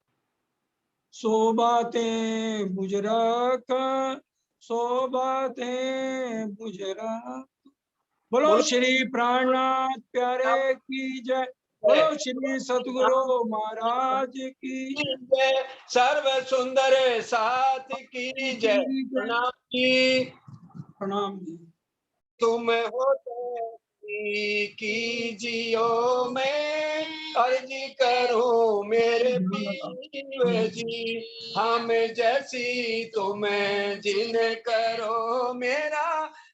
A: सो बातें बुजरक, सो बातें बुजरक। बोलो श्री प्राणनाथ प्यारे की जय। बोलो श्री सतगुरु महाराज की
B: जय। सर्व सुंदर साथ की जय। प्रणाम जी।
A: प्रणाम जी।
B: तुम हो की जियो में अर्जी करो मेरे पीर जी, हम जैसी तुम जिन करो मेरा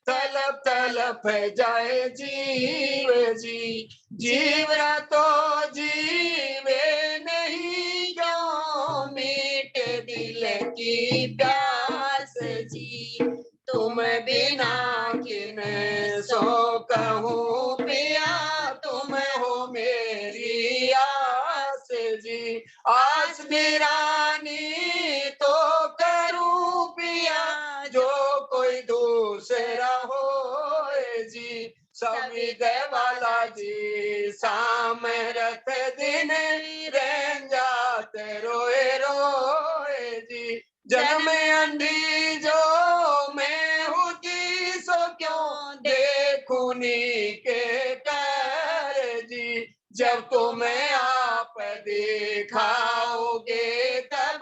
B: तलब तलब जाए जीव जी। जीवना तो जीवे नहीं क्यों मीट दिल की प्यास जी, तुम बिना किन सो कहूँ पिया, तुम हो मेरी आस जी। आस बिरानी तो करूँ पिया, जो कोई दूसरा हो जी। सविद वाला जी सामरथ दिन रह जाते रोए रोए जी। जन्म अंधी जो मैं हूँ की सो क्यों देखूनी के कर जी। जब तुम आप दिखाओगे तब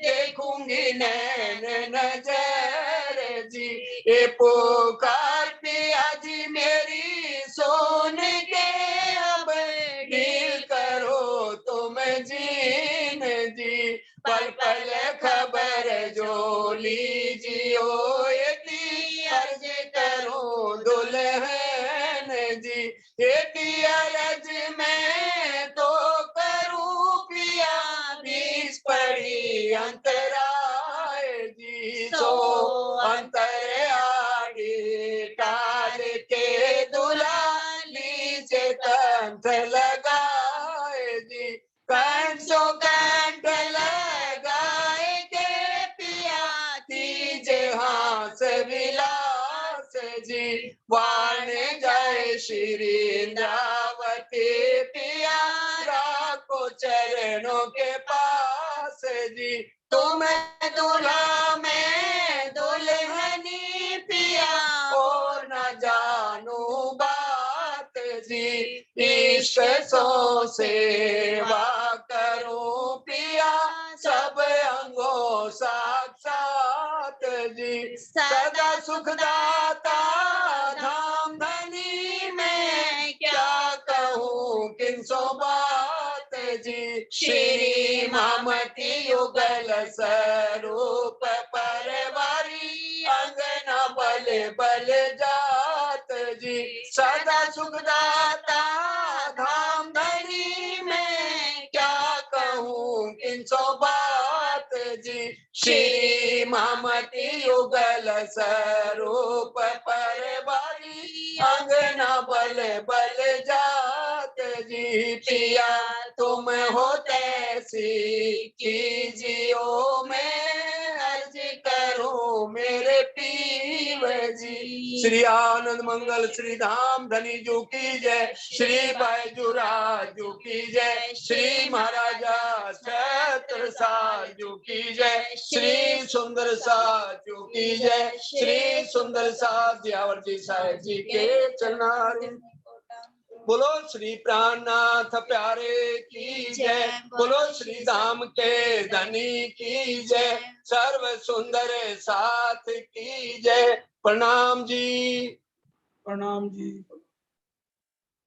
B: देखूंगी नैन नजर जी। ये पुकार पिया जी मेरी सोन के, अब ढील करो तुम जीन जी। पल पल खबर जो लीजियो यदि अर्ज करो दुल्हन जी। यदि अर्ज मैं तो करूँ पिया, बीच पड़ी अंतराय जी। सो अंतर आगे टाल के दुल्हा लीजे कंठ लगाए जी। कंठों कंठ लगाए के पिया तीजे हाथ विलास जी। वाण जय श्री इंद्रावती पिया, राखो चरणों के पास जी। तुम दूल्हा में दुल्हनी पिया, और न जानू बात जी। इश्क सो सेवा करूं पिया, सब अंगों साक्षात जी। सदा सुखदाता धाम धनी में, क्या कहूँ किन सो बात जी। श्री मामती युगल स्वरूप परवारी, अंगना बल बल जात जी। सदा सुखदाता धाम धनी में, क्या कहूँ किन सो बात जी। श्री मामती युगल स्वरूप पर बारी अंगना बल बल जात जी पिया तुम हो तैसी कीजियो मैं अर्ज करूं मेरे पीव जी। श्री आनंद मंगल श्री धाम धनी जू की जय, श्री बैजुराजू की जय, श्री महाराजा छत्र साजू की जय, श्री सुंदर साजू की जय, श्री सुंदर साज दियावर्ती साहेब जी के चरणारी। बोलो श्री प्राणनाथ प्यारे की जय, बोलो श्री धाम के धनी की जय, सर्व सुंदर साथ की जय। प्रणाम जी।
A: प्रणाम जी।